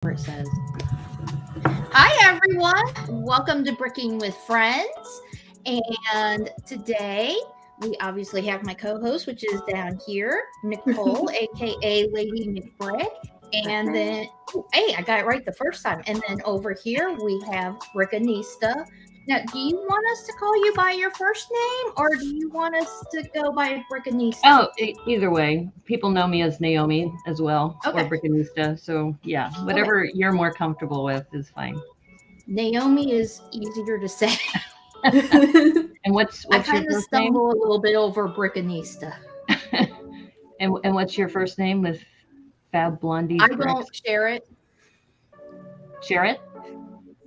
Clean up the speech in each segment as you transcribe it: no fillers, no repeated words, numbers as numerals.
Where it says, "Hi everyone, welcome to Bricking with Friends." And today we obviously have my co-host, which is down here, Nicole, aka Lady McBrick. And then, hey, I got it right the first time. And then over here we have Brickanista. Now, do you want us to call you by your first name, or do you want us to go by Brickanista? Oh, either way. People know me as Naomi as well, Okay. or Brickanista. So yeah, whatever you're more comfortable with is fine. Naomi is easier to say. And what's I your kind of first name? stumble a little bit over Brickanista. And what's your first name with FabBlondies? I don't share it. Share it?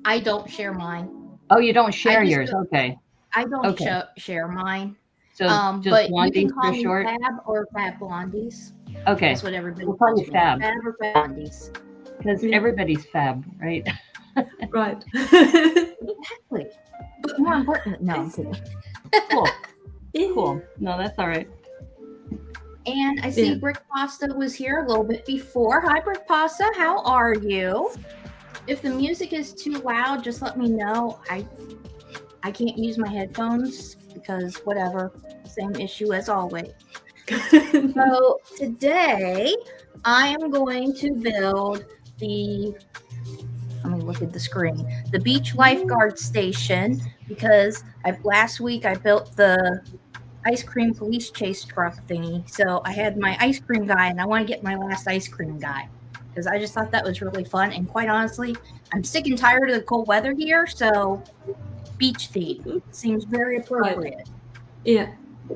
I don't share mine. Oh, you don't share just yours. don't- Okay. I don't Okay. share mine. So just But you Blondies can call for me short? Fab or Fab Blondies. Okay. That's what everybody We'll call calls you me. Fab. Fab or Fab Blondies. Because everybody's Fab, right? Right. Exactly. But more important, no, I'm kidding. Cool. Cool. No, that's all right. And I see Brick Pasta was here a little bit before. Hi, Brick Pasta. How are you? If the music is too loud, just let me know. I can't use my headphones because whatever. Same issue as always. So today I am going to build let me look at the screen, the beach lifeguard station, because last week I built the ice cream police chase truck thingy. So I had my ice cream guy and I want to get my last ice cream guy because I just thought that was really fun. And quite honestly, I'm sick and tired of the cold weather here. So beach theme seems very appropriate. Right. Yeah,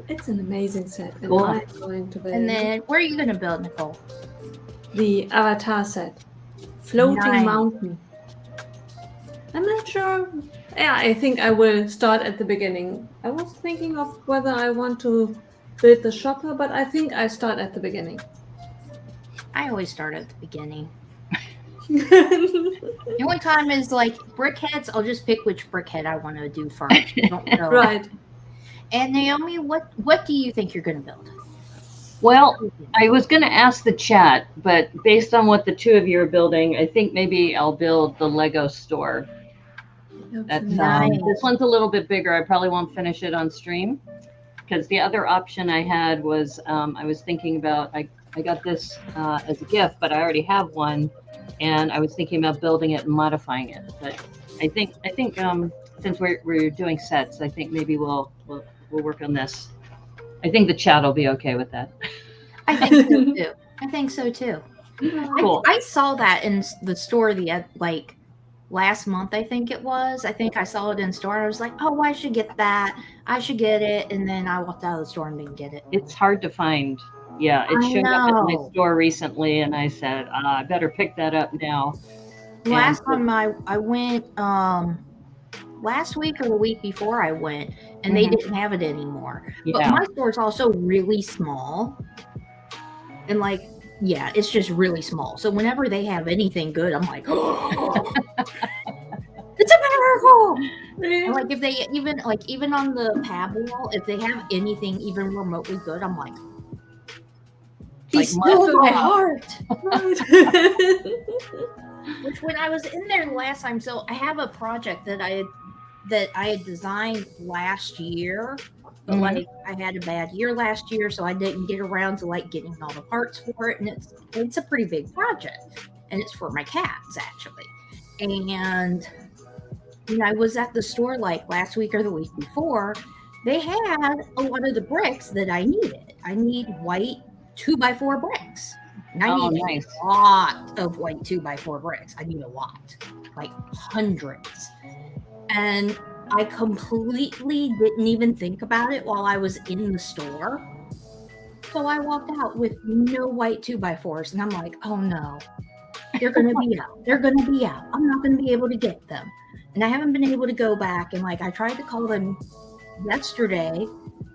it's an amazing set. And Cool. I'm going to build And then where are you going to build, Nicole? the avatar set. Floating Nice. mountain. I'm not sure. Yeah, I think I will start at the beginning. I was thinking of whether I want to build the shopper, but I think I start at the beginning. I always start at the beginning. The only time is like brickheads. I'll just pick which brickhead I want to do first. Right. And Naomi, what do you think you're going to build? Well, I was going to ask the chat, but based on what the two of you are building, I think maybe I'll build the Lego store. That's Nice. This one's a little bit bigger. I probably won't finish it on stream because the other option I had was I was thinking about I got this as a gift, but I already have one, and I was thinking about building it and modifying it. But I think since we're doing sets, I think maybe we'll work on this. I think the chat will be okay with that. I think so too. I think so too. Cool. I saw that in the store like last month, I think it was. I think I saw it in store. I was like, oh, I should get that. I should get it. And then I walked out of the store and didn't get it. It's hard to find. Yeah, it showed up at my store recently, and I said, I better pick that up now. Last time I went, last week or the week before I went, and they didn't have it anymore. Yeah. But my store's also really small. And like, yeah, it's just really small. So whenever they have anything good, I'm like, oh, it's a miracle. And like if they even on the pad wall, if they have anything even remotely good, I'm like stole my heart. Which when I was in there last time, so I have a project that I had designed last year. But like I had a bad year last year, so I didn't get around to like getting all the parts for it. And it's a pretty big project, and it's for my cats actually. And when I was at the store like last week or the week before, they had a lot of the bricks that I needed. I need white 2x4 bricks. And I need a lot of white 2x4 bricks. I need a lot, like hundreds. And I completely didn't even think about it while I was in the store. So I walked out with no white 2x4s, and I'm like, oh no, they're going to be out. They're going to be out. I'm not going to be able to get them. And I haven't been able to go back. And like, I tried to call them yesterday.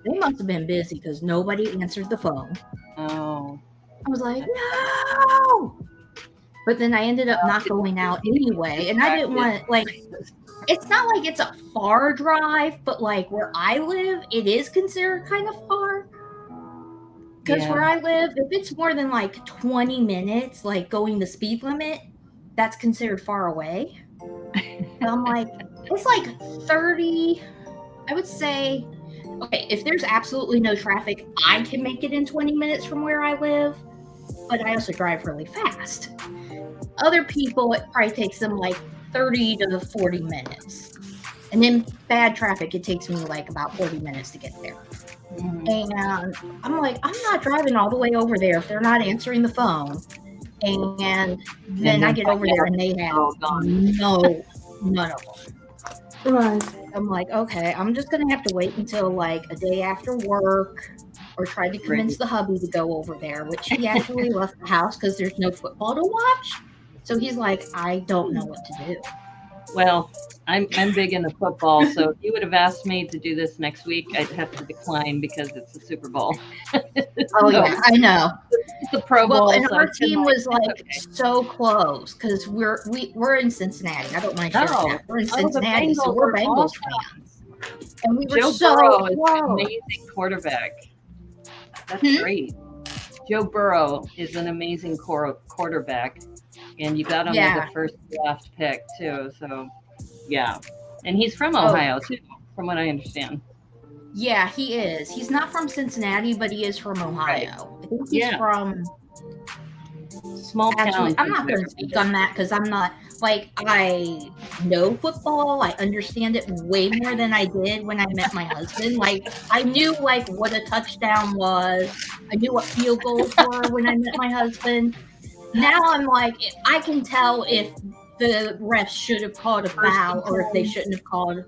They must have been busy because nobody answered the phone. Oh. I was like, no. But then I ended up not going out anyway. And I didn't want it's not like it's a far drive, but like where I live, it is considered kind of far. Because where I live, if it's more than like 20 minutes, like going the speed limit, that's considered far away. And I'm like, it's like 30, I would say, okay, if there's absolutely no traffic, I can make it in 20 minutes from where I live, but I also drive really fast. Other people, it probably takes them like 30 to 40 minutes. And in bad traffic, it takes me like about 40 minutes to get there. And I'm like, I'm not driving all the way over there if they're not answering the phone. And then I get over there and they have none of them. Right. I'm like, okay, I'm just gonna have to wait until like a day after work, or try to convince the hubby to go over there, which he actually left the house because there's no football to watch. So he's like, I don't know what to do. Well, I'm big into football, so if you would have asked me to do this next week, I'd have to decline because it's the Super Bowl. Oh yeah, I know. It's the Pro Bowl. Well, and so our I've been team was like okay. so close because we're in Cincinnati. I don't want to share that. We're in the Cincinnati, so Bengals we're are Bengals awesome. fans. And we were Joe so Burrow is an close. amazing quarterback. That's great. Joe Burrow is an amazing quarterback, and you got him with the first draft pick too. So, yeah, and he's from Ohio too, from what I understand. Yeah, he is. He's not from Cincinnati, but he is from Ohio. Right. I think he's from small town. I'm not going to speak on that because I'm not like, I know football. I understand it way more than I did when I met my husband. Like, I knew like what a touchdown was. I knew what field goals were when I met my husband. Now I'm like, I can tell if the refs should have called a foul or if they shouldn't have called.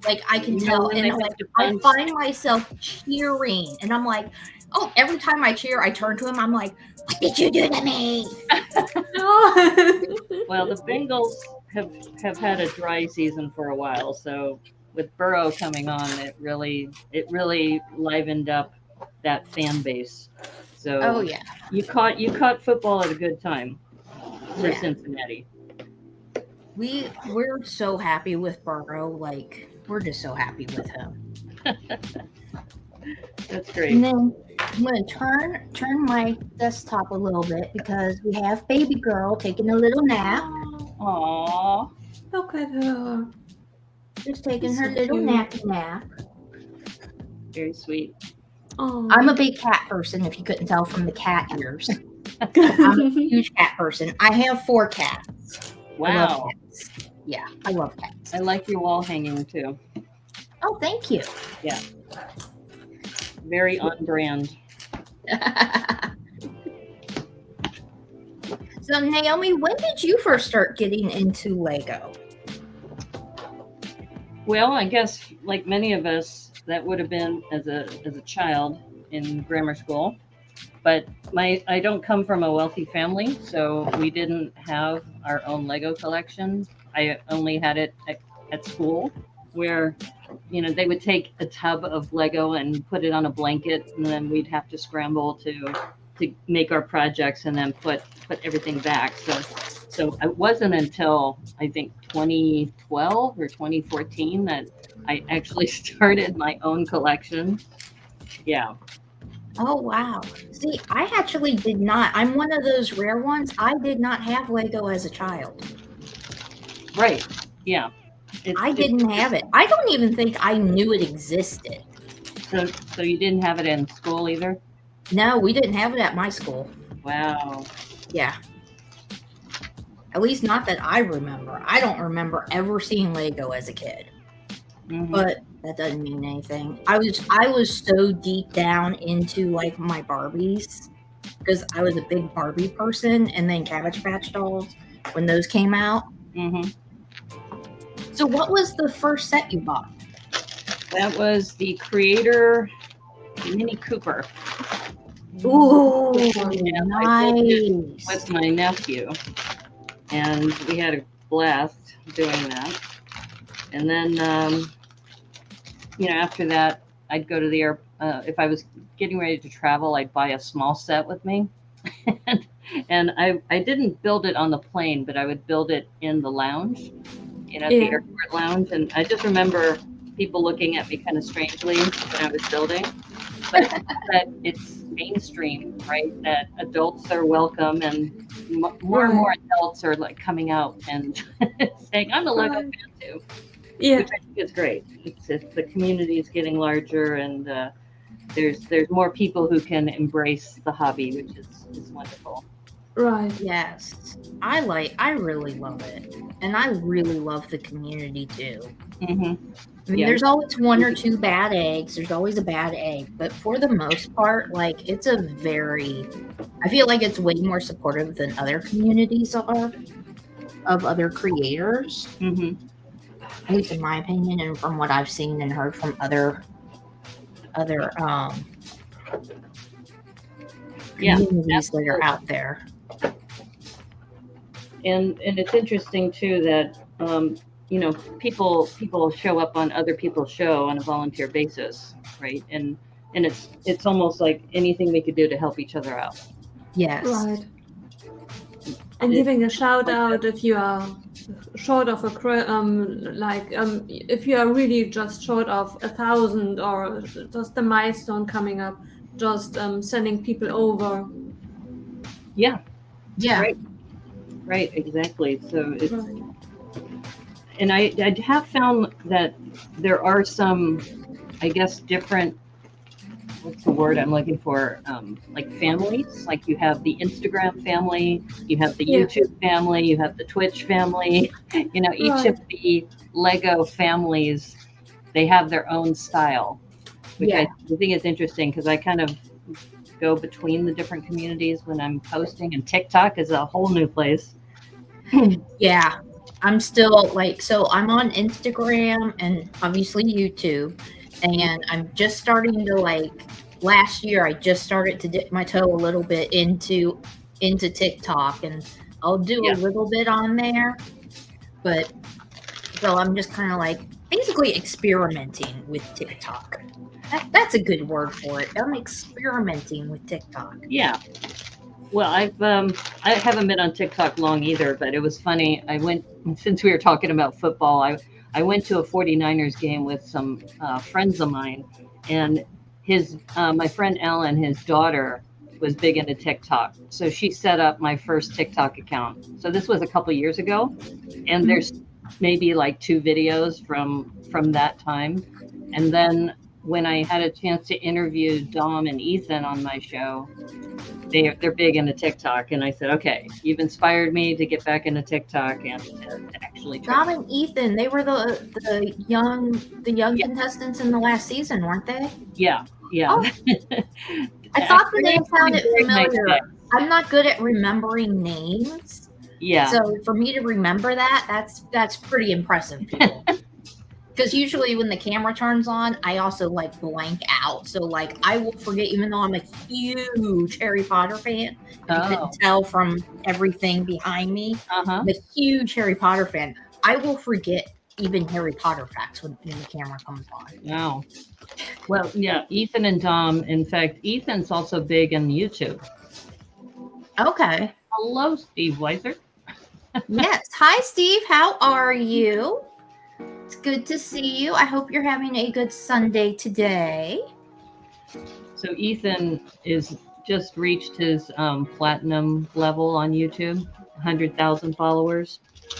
Like, I can tell, and like, I find myself cheering, and I'm like, oh, every time I cheer, I turn to him. I'm like, what did you do to me? Well, the Bengals have had a dry season for a while, so with Burrow coming on, it really livened up that fan base. So you caught football at a good time for Cincinnati. We're so happy with Burrow. Like, we're just so happy with him. That's great. And then I'm going to turn my desktop a little bit because we have baby girl taking a little nap. Aww. Look at her. Just taking her little nappy nap. Very sweet. Aww. I'm a big cat person, if you couldn't tell from the cat ears. I'm a huge cat person. I have 4 cats. Wow. Yeah, I love cats. I like your wall hanging too. Oh, thank you. Yeah. Very on brand. So, Naomi, when did you first start getting into Lego? Well, I guess like many of us, that would have been as a child in grammar school. But I don't come from a wealthy family, so we didn't have our own Lego collection. I only had it at school, where, you know, they would take a tub of Lego and put it on a blanket, and then we'd have to scramble to make our projects and then put everything back. So it wasn't until I think 2012 or 2014 that I actually started my own collection. Yeah. Oh, wow. See, I actually did not. I'm one of those rare ones. I did not have Lego as a child. Right. Yeah. I didn't have it. I don't even think I knew it existed. So you didn't have it in school either? No, we didn't have it at my school. Wow. Yeah. At least not that I remember. I don't remember ever seeing Lego as a kid. Mm-hmm. But that doesn't mean anything. I was so deep down into like my Barbies because I was a big Barbie person, and then Cabbage Patch Dolls when those came out. Mm-hmm. So what was the first set you bought? That was the Creator Mini Cooper. Ooh, and nice. I did it with my nephew, and we had a blast doing that. And then, after that, I'd go to the if I was getting ready to travel, I'd buy a small set with me. And I didn't build it on the plane, but I would build it in the lounge, the airport lounge. And I just remember people looking at me kind of strangely when I was building. But it's mainstream, right? That adults are welcome, and more and more adults are like coming out and saying, "I'm a Lego fan too," Yeah. which I think is great. It's the community is getting larger, and there's more people who can embrace the hobby, which is wonderful. Right. Yes. I really love it. And I really love the community too. Mm-hmm. I mean, there's always one or two bad eggs. There's always a bad egg. But for the most part, like, it's a very, I feel like it's way more supportive than other communities are of other creators. Mm-hmm. At least in my opinion, and from what I've seen and heard from other communities that are out there. And it's interesting too that you know, people show up on other people's show on a volunteer basis, right? And it's almost like anything we could do to help each other out. Yes. Right. And giving a shout out if you are short of if you are really just short of 1,000 or just a milestone coming up, just sending people over. Yeah. Yeah. Right, exactly. So it's, and I have found that there are some, I guess, different, what's the word I'm looking for? Like families. Like you have the Instagram family, you have the YouTube family, you have the Twitch family. You know, each of the Lego families, they have their own style, which I think is interesting because I kind of go between the different communities when I'm posting, and TikTok is a whole new place. Yeah, I'm still like, so I'm on Instagram and obviously YouTube, and I'm just starting to, like, last year I just started to dip my toe a little bit into TikTok, and I'll do a little bit on there, but so I'm just kind of like basically experimenting with TikTok. That's a good word for it. I'm experimenting with TikTok. Yeah. Well, I haven't been on TikTok long either, but it was funny. I went, since we were talking about football, I went to a 49ers game with some friends of mine, and my friend Ellen, his daughter, was big into TikTok. So she set up my first TikTok account. So this was a couple years ago, and there's maybe like 2 videos from that time. And then when I had a chance to interview Dom and Ethan on my show, they're big into TikTok, and I said, okay, you've inspired me to get back into TikTok and to actually try. Dom and Ethan, they were the young contestants in the last season, weren't they? Yeah. Oh. I thought the name sounded familiar. I'm not good at remembering names. Yeah. So for me to remember that's pretty impressive. Because usually when the camera turns on, I also like blank out. So like I will forget, even though I'm a huge Harry Potter fan. You can tell from everything behind me. I'm a huge Harry Potter fan. I will forget even Harry Potter facts when the camera comes on. Wow. Well, yeah, Ethan and Dom. In fact, Ethan's also big on YouTube. Okay. Hello, Steve Weiser. Yes. Hi, Steve. How are you? It's good to see you. I hope you're having a good Sunday today. So Ethan is just reached his platinum level on YouTube, 100,000 followers.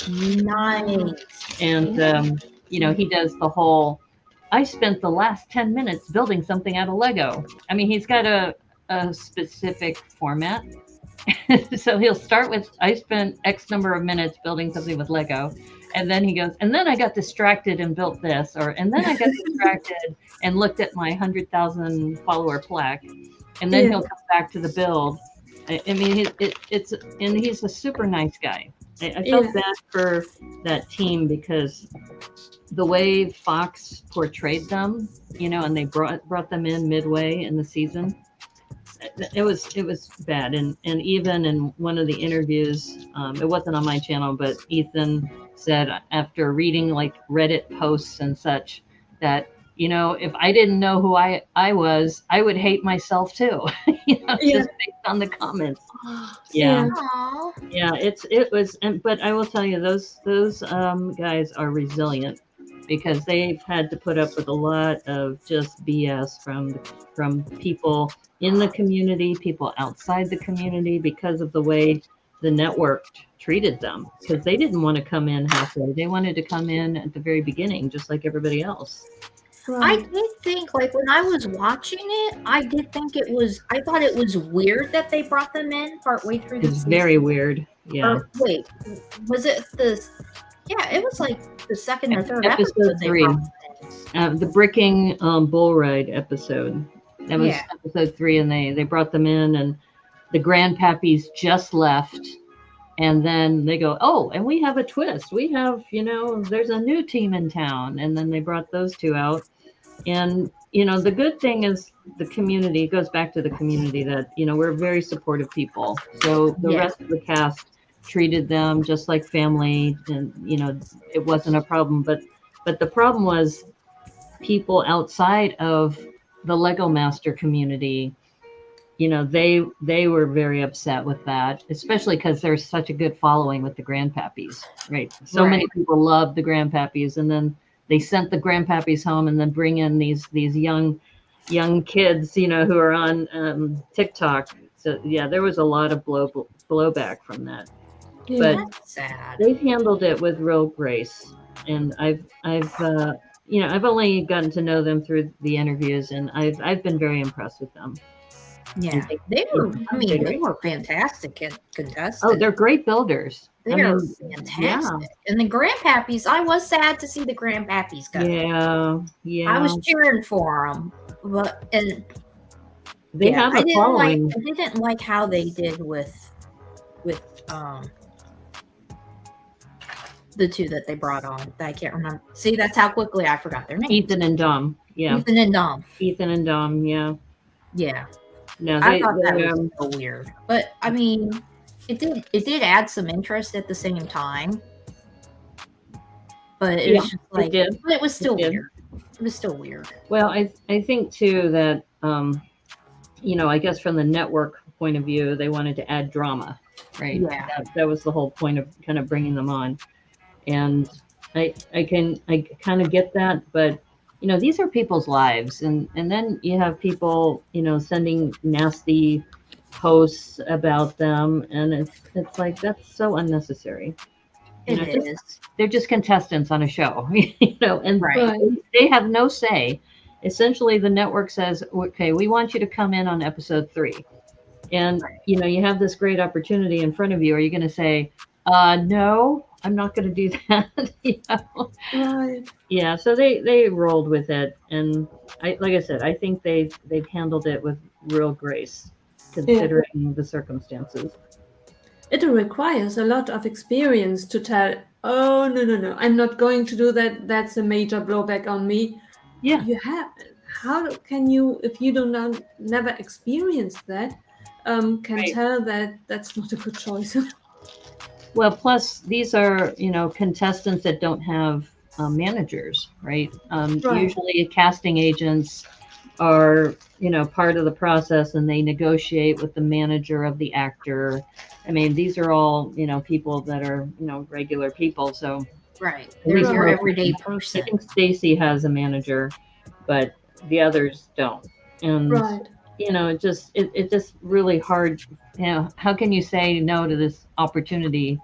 Nice. And you know, he does the whole, I spent the last 10 minutes building something out of Lego. I mean, he's got a specific format. So he'll start with, I spent X number of minutes building something with Lego. And then he goes, and then I got distracted and built this, and then I got distracted and looked at my 100,000 follower plaque. And then he'll come back to the build. I mean, and he's a super nice guy. I felt bad for that team because the way Fox portrayed them, you know, and they brought them in midway in the season. It was bad. And even in one of the interviews, it wasn't on my channel, but Ethan said after reading like Reddit posts and such that, you know, if I didn't know who I was, I would hate myself too. You know, just based on the comments. Yeah. Yeah, it was, but I will tell you, those guys are resilient. because they've had to put up with a lot of just BS from people in the community, people outside the community, because of the way the network treated them. Because they didn't want to come in halfway; they wanted to come in at the very beginning, just like everybody else. I Right. did think, like, when I was watching it, I did think I thought it was weird that they brought them in partway through the It's season. very weird. Yeah. Or wait, was it yeah, it was like the second or third Episode episode they 3. brought them in. The bricking bull ride episode. That was Yeah. episode 3, and they brought them in, and the grandpappies just left, and then they go, oh, and we have a twist. We have, there's a new team in town, and then they brought those two out, and the good thing is the community goes back to the community that we're very supportive people. So the Yeah. rest of the cast treated them just like family, and it wasn't a problem. But the problem was people outside of the Lego Master community. They were very upset with that, especially because there's such a good following with the grandpappies, right? So Right. many people love the grandpappies, and then they sent the grandpappies home, and then bring in these young kids, who are on TikTok. So yeah, there was a lot of blowback from that, Yeah. but That's sad. they've handled it with real grace, and I've only gotten to know them through the interviews, and I've been very impressed with them. Yeah. They were fantastic contestants. Oh, they're great builders. They're Yeah. fantastic. And the grandpappies, I was sad to see the grandpappies go. Yeah. I was cheering for them, and They have I a following. didn't like how they did with the two that they brought on. I can't remember. See, that's how quickly I forgot their names. Ethan and Dom. Yeah. Ethan and Dom. Ethan and Dom. Yeah. Yeah. No, I thought that was so weird. But I mean, it did add some interest at the same time. But it was just like, but it was still weird. It was still weird. Well, I think too that I guess from the network point of view, they wanted to add drama, right? Yeah. That was the whole point of kind of bringing them on, and I kind of get that, but these are people's lives, and then you have people sending nasty posts about them, and it's like, that's so unnecessary. They're just contestants on a show, and Right. they have no say. Essentially, the network says, okay, we want you to come in on episode 3, and you have this great opportunity in front of you. Are you going to say, no, I'm not going to do that? Right. Yeah, so they rolled with it, and like I said, I think they've handled it with real grace, considering the circumstances. It requires a lot of experience to tell, oh, no, I'm not going to do that. That's a major blowback on me. Yeah. How can you, if you don't never experience that, tell that that's not a good choice? Well, plus these are, contestants that don't have managers, right? Usually casting agents are, part of the process, and they negotiate with the manager of the actor. I mean, these are all, people that are, regular people. So right, they're your everyday person. I think Stacy has a manager, but the others don't. And it just really hard. How can you say no to this opportunity?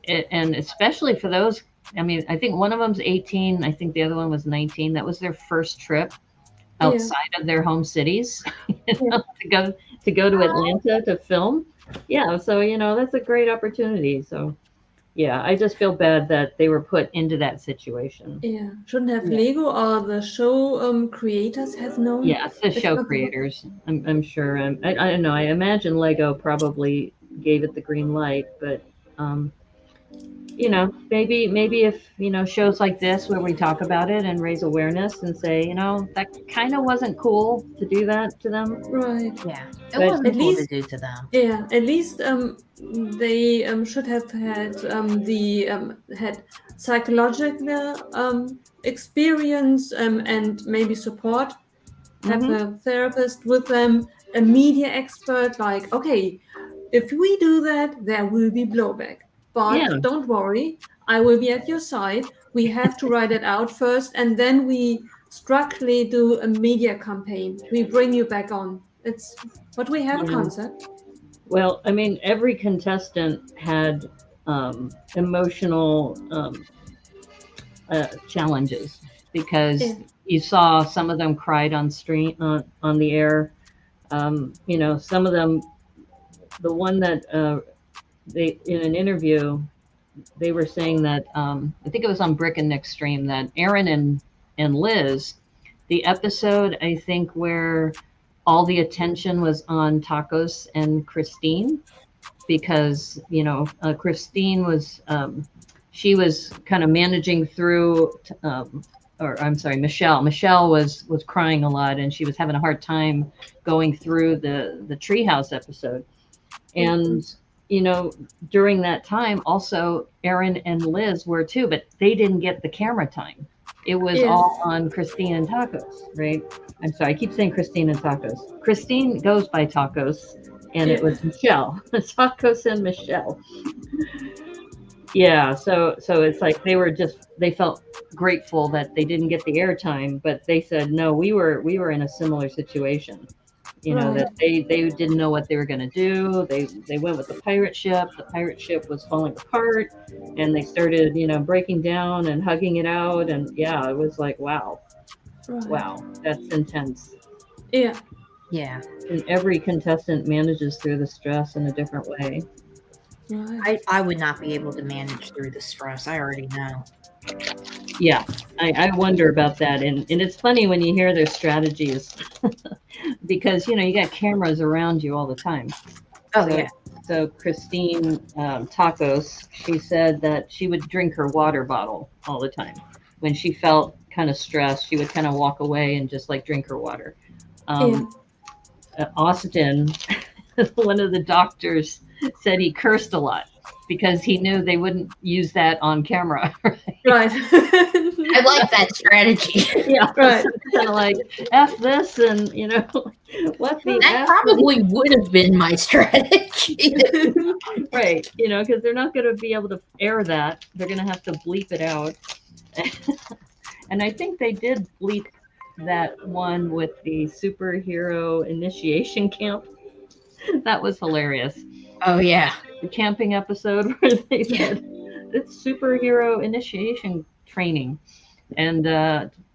And especially for those, I mean, I think one of them's 18. I think the other one was 19. That was their first trip outside of their home cities, to go to Atlanta to film. Yeah. So, that's a great opportunity. So, yeah, I just feel bad that they were put into that situation. Yeah. Shouldn't have Lego or the show creators have known? Yeah, it's the show creators. I'm sure. I don't know. I imagine Lego probably gave it the green light, but maybe if shows like this where we talk about it and raise awareness and say, that kind of wasn't cool to do that to them. Right. Yeah. It wasn't cool to do to them. Yeah. At least they should have had had psychological experience and maybe support. Have a therapist with them, a media expert. Like, okay, if we do that, there will be blowback. but Yeah. don't worry, I will be at your side. We have to write it out first, and then we structurally do a media campaign. We bring you back on. But we have a Yeah. concept. Well, I mean, every contestant had emotional challenges because Yeah. you saw some of them cried on stream on the air. You know, some of them. The one that they in an interview, they were saying that I think it was on Brickanista stream that Aaron and Liz, the episode I think where all the attention was on Tacos and Christine because Christine was she was kind of managing through or I'm sorry, Michelle was crying a lot and she was having a hard time going through the treehouse episode. And during that time also Aaron and Liz were too, but they didn't get the camera time. It was Yeah. all on Christine and Tacos, right? I'm sorry, I keep saying Christine and Tacos. Christine goes by Tacos, and it was Michelle. Tacos and Michelle. Yeah, so it's like they felt grateful that they didn't get the airtime, but they said no, we were in a similar situation. Right. That they didn't know what they were going to do. They went with the pirate ship. The pirate ship was falling apart, and they started breaking down and hugging it out. And yeah, it was like wow, Right. wow, that's intense. Yeah. Yeah. And every contestant manages through the stress in a different way. Right. I would not be able to manage through the stress. I already know. Yeah, I wonder about that. And it's funny when you hear their strategies because, you got cameras around you all the time. Oh, yeah. So Christine Tacos, she said that she would drink her water bottle all the time. When she felt kind of stressed, she would kind of walk away and just like drink her water. Austin, one of the doctors, said he cursed a lot because he knew they wouldn't use that on camera. Right. I like that strategy. Yeah, Right. kind of like F this and what the That F probably would have been my strategy. right, because they're not going to be able to air that. They're going to have to bleep it out. And I think they did bleep that one with the superhero initiation camp. That was hilarious. Oh, yeah. The camping episode where they said it's superhero initiation training, and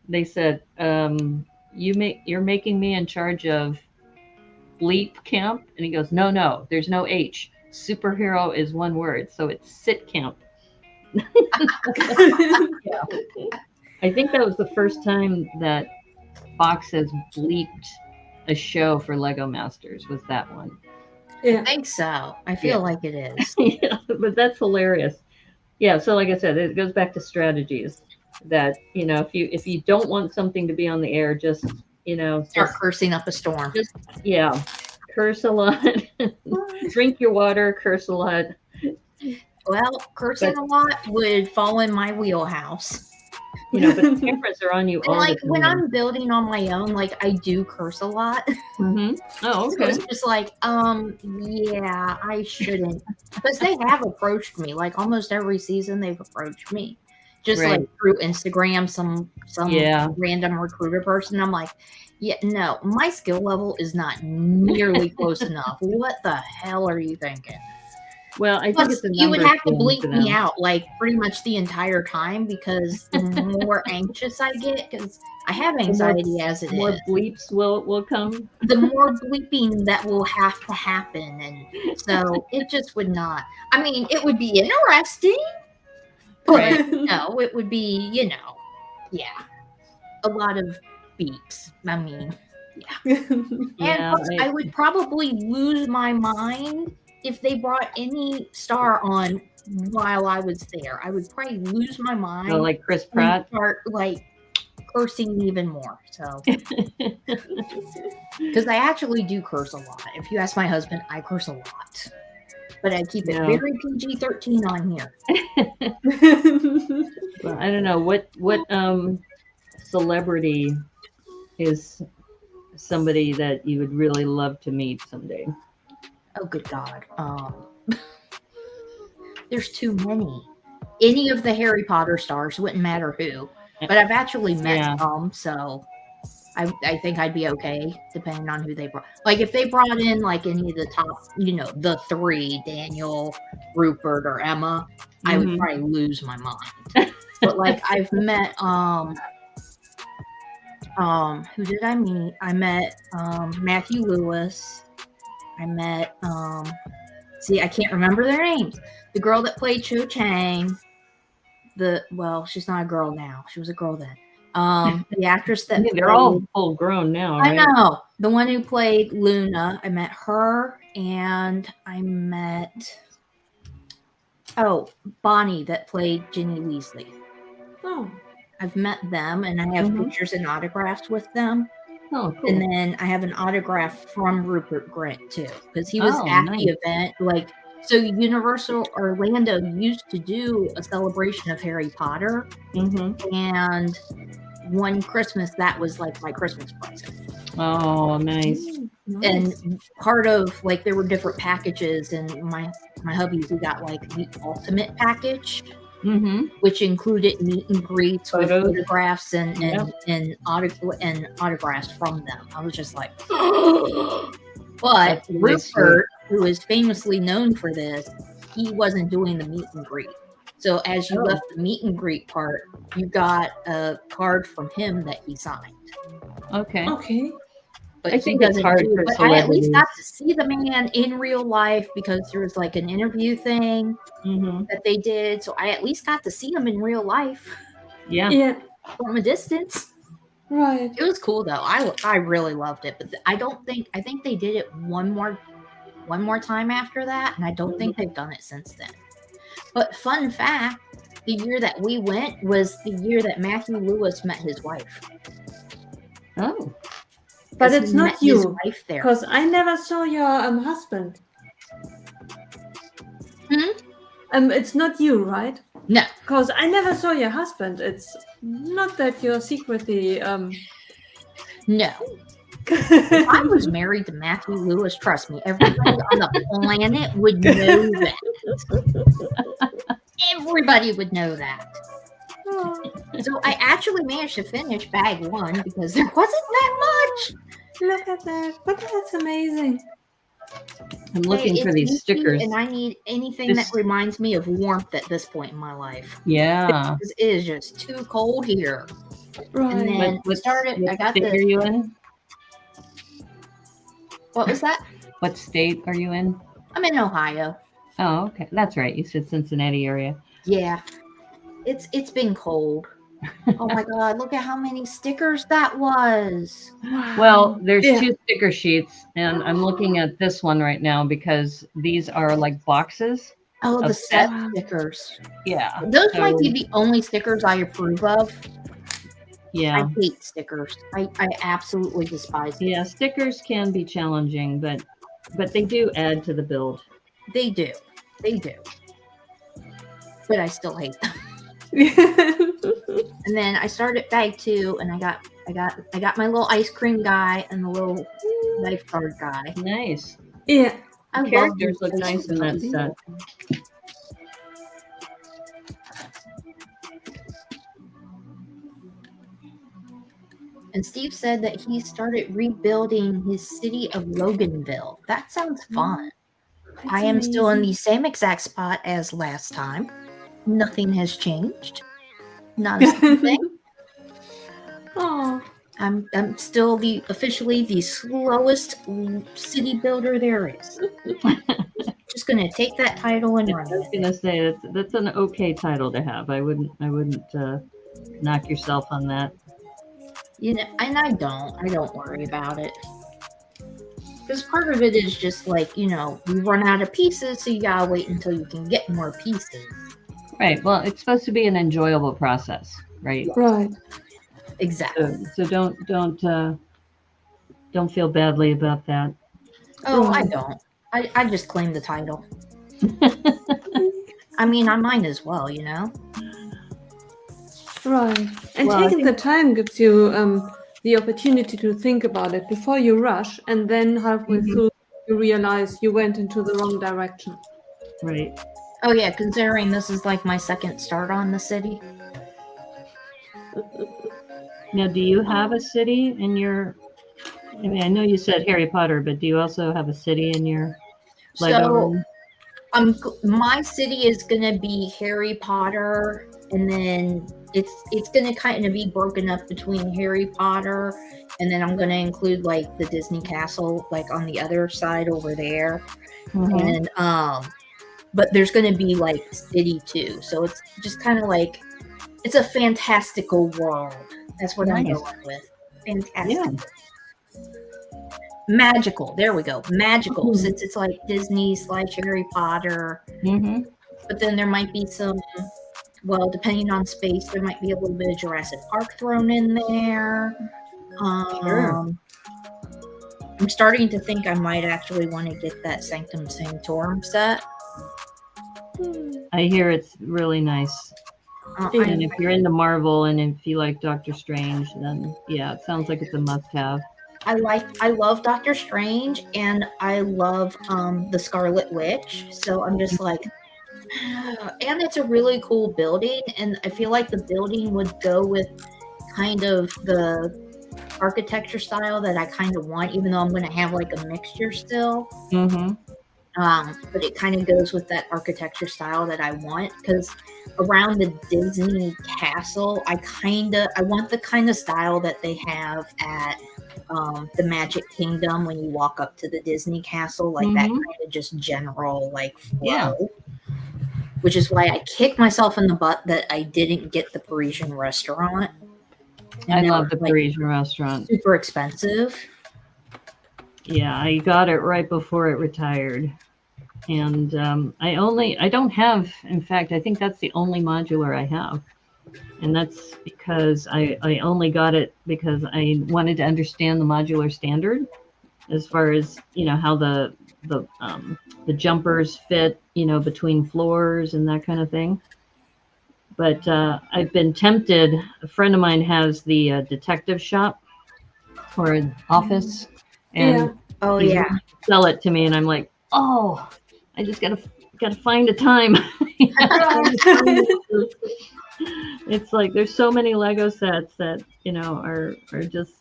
they said you're making me in charge of bleep camp, and he goes no, there's no H. Superhero is one word, so it's sit camp. I think that was the first time that Fox has bleeped a show for Lego Masters. Was that one? Yeah. I think so. I feel like it is. Yeah, but that's hilarious. Yeah, so like I said, it goes back to strategies that, if you don't want something to be on the air, just, Start cursing up a storm. Yeah, curse a lot, drink your water, curse a lot. Well, cursing a lot would fall in my wheelhouse. But the cameras are on you all And the time. when I'm building on my own, I do curse a lot. Mm-hmm. Oh, okay. So it's just yeah, I shouldn't. Because they have approached me. Almost every season they've approached me. Just Right. through Instagram, some Yeah. random recruiter person. I'm like, yeah, no, my skill level is not nearly close enough. What the hell are you thinking? Well, I think Plus, it's a you would numbers have to game bleep for me them. out pretty much the entire time because the more anxious I get, because I have anxiety as it More is, bleeps will come. the more bleeping that will have to happen. And so it just would not. I mean, it would be interesting, but Right. no, it would be, yeah, a lot of beeps. I mean, and Yeah, plus, I would probably lose my mind if they brought any star on while I was there. I would probably lose my mind like Chris and Pratt. start cursing even more. So, because I actually do curse a lot. If you ask my husband, I curse a lot, but I keep it No. very PG-13 on here. Well, I don't know what celebrity is somebody that you would really love to meet someday. Oh, good God. there's too many. Any of the Harry Potter stars, wouldn't matter who. But I've actually met some, so I think I'd be okay, depending on who they brought. Like, if they brought in, like, any of the top, the three, Daniel, Rupert, or Emma, I would probably lose my mind. But, like, I've met, who did I meet? I met, Matthew Lewis. I met, see, I can't remember their names. The girl that played Cho Chang. Well, she's not a girl now. She was a girl then. The actress that they're all full grown now, right? I know. The one who played Luna, I met her, and I met Bonnie that played Ginny Weasley. Oh. I've met them, and I have pictures and autographs with them. Oh, cool. And then I have an autograph from Rupert Grint too, because he was at the event. Like, so Universal Orlando used to do a celebration of Harry Potter, and one Christmas that was like my Christmas present. Oh, nice. And part of, like, there were different packages, and my hubby, we got like the ultimate package, which included meet and greets with photographs and autographs from them. I was just like, but Rupert, who is famously known for this, he wasn't doing the meet and greet. So as you left the meet and greet part, you got a card from him that he signed. Okay. But I think it's hard for but I at least got to see the man in real life, because there was like an interview thing that they did. So I at least got to see him in real life. Yeah. From a distance. Right. It was cool though. I really loved it. But I think they did it one more time after that, and I don't think they've done it since then. But fun fact, the year that we went was the year that Matthew Lewis met his wife. Oh. But it's not you, because I never saw your husband. It's not you, right? No. Because I never saw your husband. It's not that you're secretly... No. If I was married to Matthew Lewis, trust me, everybody on the planet would know that. Everybody would know that. So I actually managed to finish bag 1 because there wasn't that much. Look at that. But that's amazing. I'm looking for these stickers. And I need anything that reminds me of warmth at this point in my life. Yeah. Because it is just too cold here. Right. And then what state are you in? What was that? What state are you in? I'm in Ohio. Oh, okay. That's right. You said Cincinnati area. Yeah. It's been cold. Oh my God, look at how many stickers that was. Well, there's 2 sticker sheets, and I'm looking at this one right now because these are like boxes. Oh, the set stickers. Yeah. Those might be the only stickers I approve of. Yeah. I hate stickers. I absolutely despise them. Yeah, stickers can be challenging, but they do add to the build. They do. But I still hate them. And then I started bag 2, and I got my little ice cream guy and the little lifeguard guy. Nice. Yeah. The characters look nice in that set. And Steve said that he started rebuilding his city of Loganville. That sounds fun. I am still in the same exact spot as last time. Nothing has changed. Not a single thing. Oh. I'm still officially the slowest city builder there is. Just gonna take that title and run. I was gonna say that's an okay title to have. I wouldn't knock yourself on that. And I don't worry about it. Because part of it is just like, we run out of pieces, so you gotta wait until you can get more pieces. Right. Well, it's supposed to be an enjoyable process, right? Right. Exactly. So don't feel badly about that. Oh, I don't. I just claim the title. I mean, I might as well, Right. And taking the time gives you the opportunity to think about it before you rush, and then halfway through you realize you went into the wrong direction. Right. Oh yeah, considering this is like my second start on the city. Now, do you have a city in your? I mean, I know you said Harry Potter, but do you also have a city in your Lego So room? my city is gonna be Harry Potter, and then it's gonna kind of be broken up between Harry Potter, and then I'm gonna include like the Disney Castle, like on the other side over there, Mhm. and but there's gonna be like city too, so it's just kind of like it's a fantastical world. That's what I'm Nice. going with. Yeah. Fantastic. Magical. There we go. Magical. Since it's like Disney / Harry Potter. Mhm. But then there might be some, well, depending on space, there might be a little bit of Jurassic Park thrown in there. Sure. I'm starting to think I might actually want to get that Sanctum Sanctorum set. I hear it's really nice. And if you're into Marvel and if you like Doctor Strange, then yeah, it sounds like it's a must-have. I love Doctor Strange and I love the Scarlet Witch. So I'm just like, and it's a really cool building, and I feel like the building would go with kind of the architecture style that I kind of want, even though I'm going to have like a mixture still. Mm-hmm. But it kind of goes with that architecture style that I want, because around the Disney castle, I want the kind of style that they have at the Magic Kingdom when you walk up to the Disney castle, like that kind of just general like flow. Yeah. Which is why I kicked myself in the butt that I didn't get the Parisian restaurant. I love the Parisian restaurant. Super expensive. Yeah, I got it right before it retired. And I don't have, in fact, I think that's the only modular I have. And that's because I only got it because I wanted to understand the modular standard as far as, how the jumpers fit, between floors and that kind of thing. But I've been tempted. A friend of mine has the detective shop or an office, and he's willing to sell it to me, and I'm like, oh, I just gotta find a time. It's like there's so many Lego sets that are just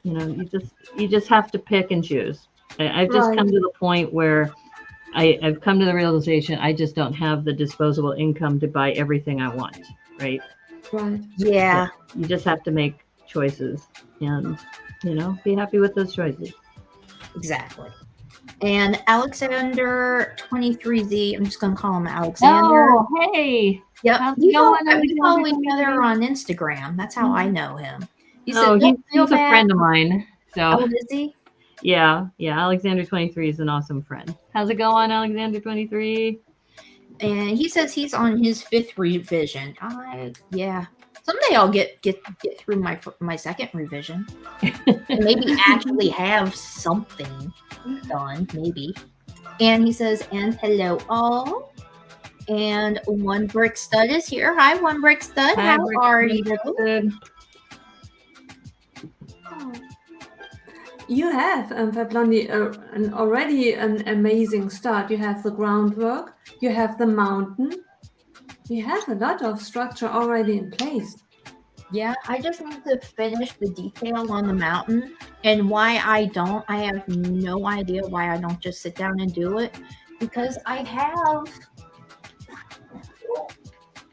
you just have to pick and choose. I've just come to the point where I've come to the realization I just don't have the disposable income to buy everything I want, right? Right. Yeah. So you just have to make choices and, be happy with those choices. Exactly. And Alexander 23Z, I'm just going to call him Alexander. Oh, hey. Yep. We follow each other on Instagram. That's how I know him. He's a friend of mine. So. Oh, is he? Yeah, Alexander 23 is an awesome friend. How's it going, Alexander 23? And he says he's on his 5th revision. Someday I'll get through my 2nd revision. Maybe actually have something done, maybe. And he says, and hello all. And One Brick Stud is here. Hi, One Brick Stud. How are you? You have, FabBlondie, already an amazing start. You have the groundwork, you have the mountain, you have a lot of structure already in place. Yeah, I just need to finish the detail on the mountain. And why I have no idea why I don't just sit down and do it. Because I have...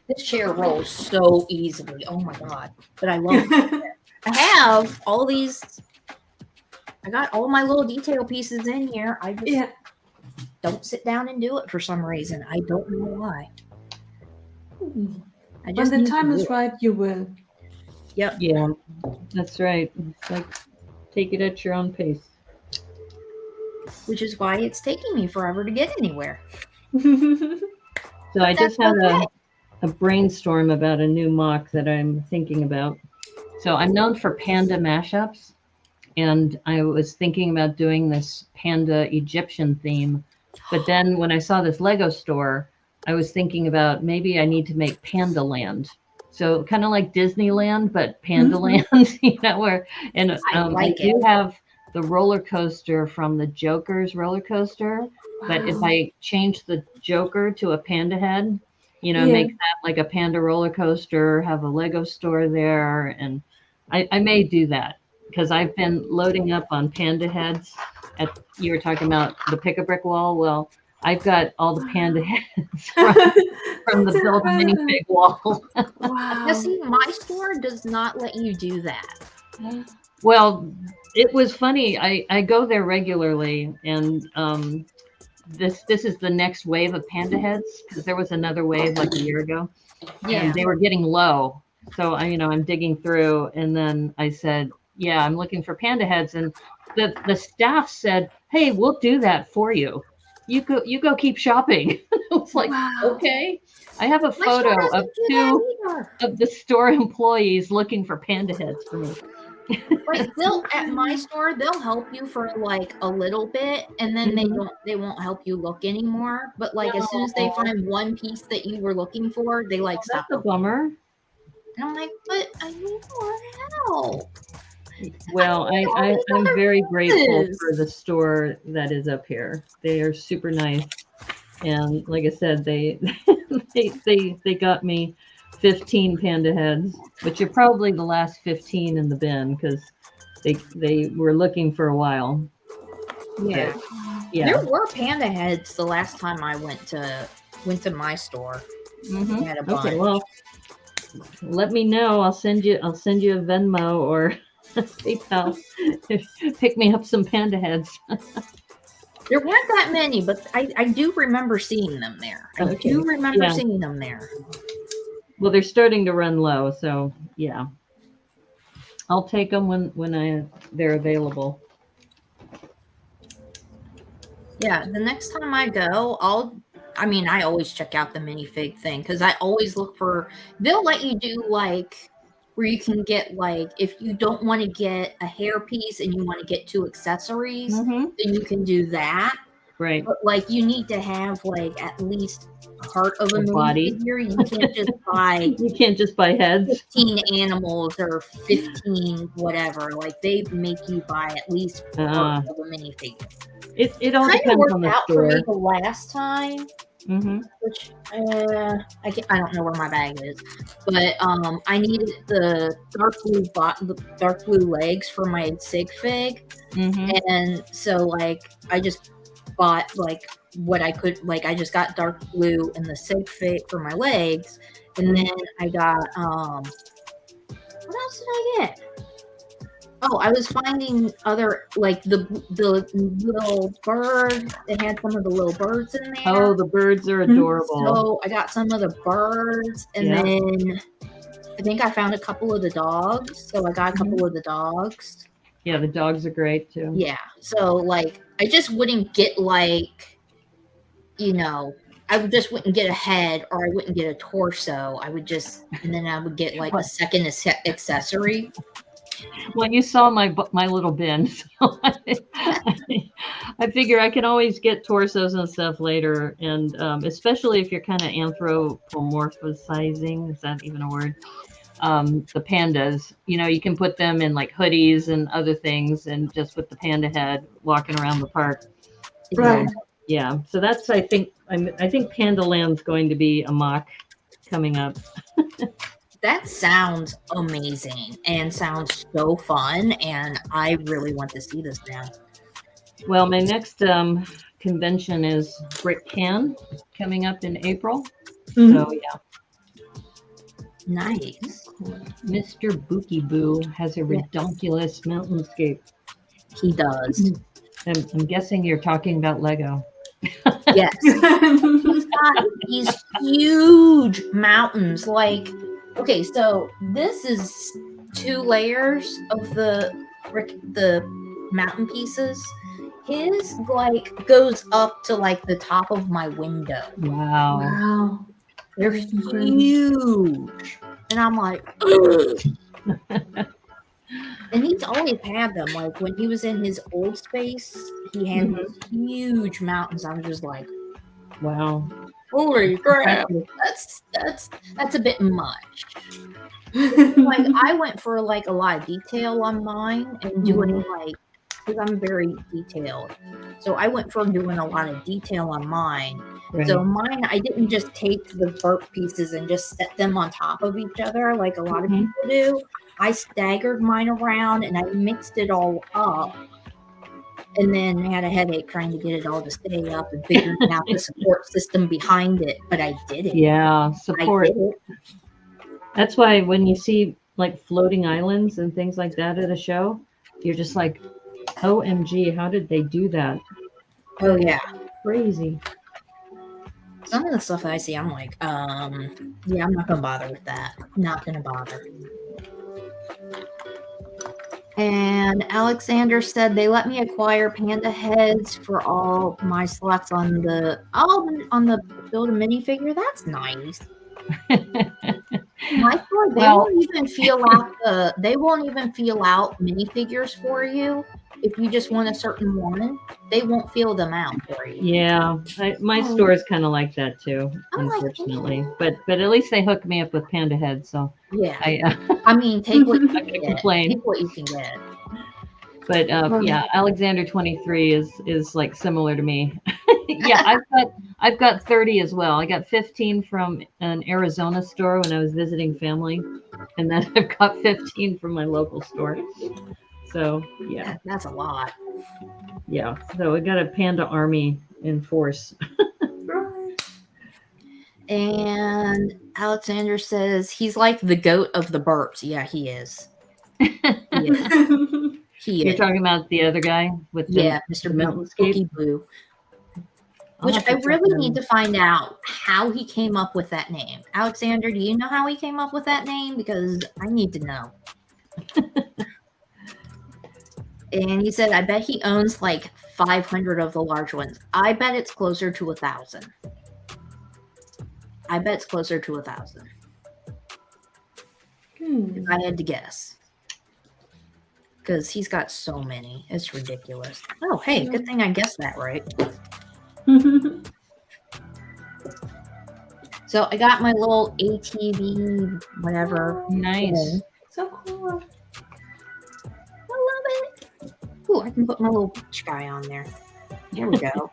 This chair rolls so easily. Oh my God. But I love it. I have all these... I got all my little detail pieces in here. I just don't sit down and do it for some reason. I don't know why. When the time is right, you will. Yep. Yeah, that's right. It's like take it at your own pace. Which is why it's taking me forever to get anywhere. So I just had a brainstorm about a new mock that I'm thinking about. So I'm known for panda mashups. And I was thinking about doing this panda Egyptian theme. But then when I saw this Lego store, I was thinking about maybe I need to make Panda Land. So kind of like Disneyland, but Panda Land, I do have the roller coaster from the Joker's roller coaster. But if Wow. I change the Joker to a panda head, Yeah. make that like a panda roller coaster, have a Lego store there, and I may do that because I've been loading up on panda heads. You were talking about the pick a brick wall. Well, I've got all the panda heads from the That's build a incredible. minifig wall. Now, Wow. see, my store does not let you do that. Well, it was funny. I go there regularly, and this is the next wave of panda heads because there was another wave like a year ago, and Yeah. they were getting low. So I'm digging through, and then I said, "Yeah, I'm looking for panda heads," and the staff said, "Hey, we'll do that for you. You go keep shopping." I was like, Wow. "Okay." I have a My store photo of doesn't do two that either. of the store employees looking for panda heads for me. Like at my store, they'll help you for like a little bit, and then Mhm. they won't help you look anymore. But like as soon as they Oh, find one piece that you were looking for, they like that's stop a looking. bummer. And I'm like, but I need more help. I Well, need all these I'm other very grateful pieces. for the store that is up here. They are super nice, and like I said, they they got me 15 panda heads, which are probably the last 15 in the bin because they were looking for a while. Yeah. But There yeah, were panda heads the last time I went to my store. They had a okay. bunch. Well, let me know. I'll send you a Venmo or PayPal. Pick me up some panda heads. There weren't that many, but I do remember seeing them there. I Okay. do remember Yeah. seeing them there. Well, they're starting to run low, so yeah, I'll take them when they're available. Yeah, the next time I go, I always check out the minifig thing because I always look for, they'll let you do like where you can get like, if you don't want to get a hair piece and you want to get two accessories, Mm-hmm. then you can do that. Right. But like, you need to have like at least part of a A body. minifigure. You can't just buy You can't just buy heads. 15 animals or 15 whatever. Like, they make you buy at least part Uh, of a minifigure. it all Kind of depends on worked the out for me store. the last time, Mm-hmm. which I don't know where my bag is, but I needed the dark blue legs for my sig fig, Mm-hmm. and so like I just bought like what I could, like I just got dark blue and the sig fig for my legs, and then I got what else did I get? Oh, I was finding other like the little birds. They had some of the little birds in there. Oh, the birds are adorable. So I got some of the birds, and Yeah. then I think I found a couple of the dogs. So I got a couple of the dogs. Yeah, the dogs are great too. Yeah. So like I just wouldn't get like, I just wouldn't get a head or I wouldn't get a torso. I would just, and then I would get like a second accessory. Well, you saw my little bin, so I figure I can always get torsos and stuff later, and especially if you're kind of anthropomorphizing, is that even a word? The pandas, you can put them in like hoodies and other things, and just with the panda head walking around the park. Right. Yeah, so that's I think Panda Land's going to be a mock coming up. That sounds amazing and sounds so fun, and I really want to see this now. Well, my next convention is Brickcan coming up in April. So yeah, Nice. Mr. Bookie Boo has a redonkulous mountainscape. He does. I'm guessing you're talking about Lego. Yes. He's got these huge mountains. Like, okay, so this is 2 layers of the mountain pieces. His like goes up to like the top of my window. Wow. Wow. They're That's incredible. huge. And I'm like, and he's always had them. Like when he was in his old space, he had these huge mountains. I was just like, wow. holy crap. That's a bit much. Like I went for like a lot of detail on mine and doing like because I'm very detailed. So I went from doing a lot of detail on mine. Right. So mine, I didn't just take the burp pieces and just set them on top of each other like a lot of Mhm. people do. I staggered mine around and I mixed it all up. And then I had a headache trying to get it all to stay up and figuring out the support system behind it. But I did it. Yeah, I support. did it. That's why when you see like floating islands and things like that at a show, you're just like, OMG, how did they do that? Oh yeah. Crazy. Some of the stuff that I see, I'm like, yeah, I'm not gonna bother with that. Not gonna bother. And Alexander said they let me acquire panda heads for all my slots on the build a minifigure. That's nice. My store, they Well- won't even feel out minifigures for you. If you just want a certain one, they won't feel them out for you. Yeah, my store is kind of like that too, I'm like, unfortunately. But at least they hooked me up with panda heads, so Yeah. I I mean, take what you not can gonna get. complain. Take what you can get. But yeah, Alexander 23 is like similar to me. Yeah, I've got 30 as well. I got 15 from an Arizona store when I was visiting family, and then I've got 15 from my local store. So yeah, That's a lot. yeah. So I got a panda army in force. And Alexander says he's like the goat of the burps. Yeah, he is. He is. He You're is. talking about the other guy with Yeah, the Mr. mountainscape? Cookie Blue. I'll Which have to I check really that need out. to find out how he came up with that name. Alexander, do you know how he came up with that name? Because I need to know. And he said, I bet he owns like 500 of the large ones. I bet it's closer to 1,000. I bet it's closer to 1,000. If I had to guess. Because he's got so many. It's ridiculous. Oh, hey, good thing I guessed that right. So I got my little ATV, whatever. Nice. thing. So cool. I love it. Ooh, I can put my little beach guy on there. There we go.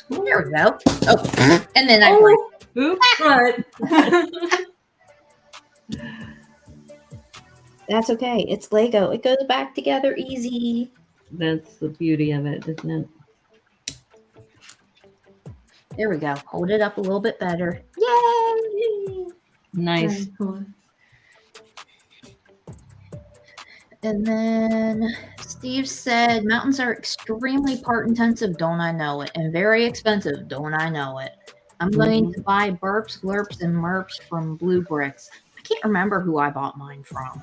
There we go. Oh, and then I break. Oops. Right. That's okay. It's Lego. It goes back together easy. That's the beauty of it, isn't it? There we go. Hold it up a little bit better. Yay! Nice. Very cool. And then Steve said, mountains are extremely part intensive, don't I know it? And very expensive, don't I know it? I'm going to buy burps, glurps, and merps from Blue Bricks. I can't remember who I bought mine from.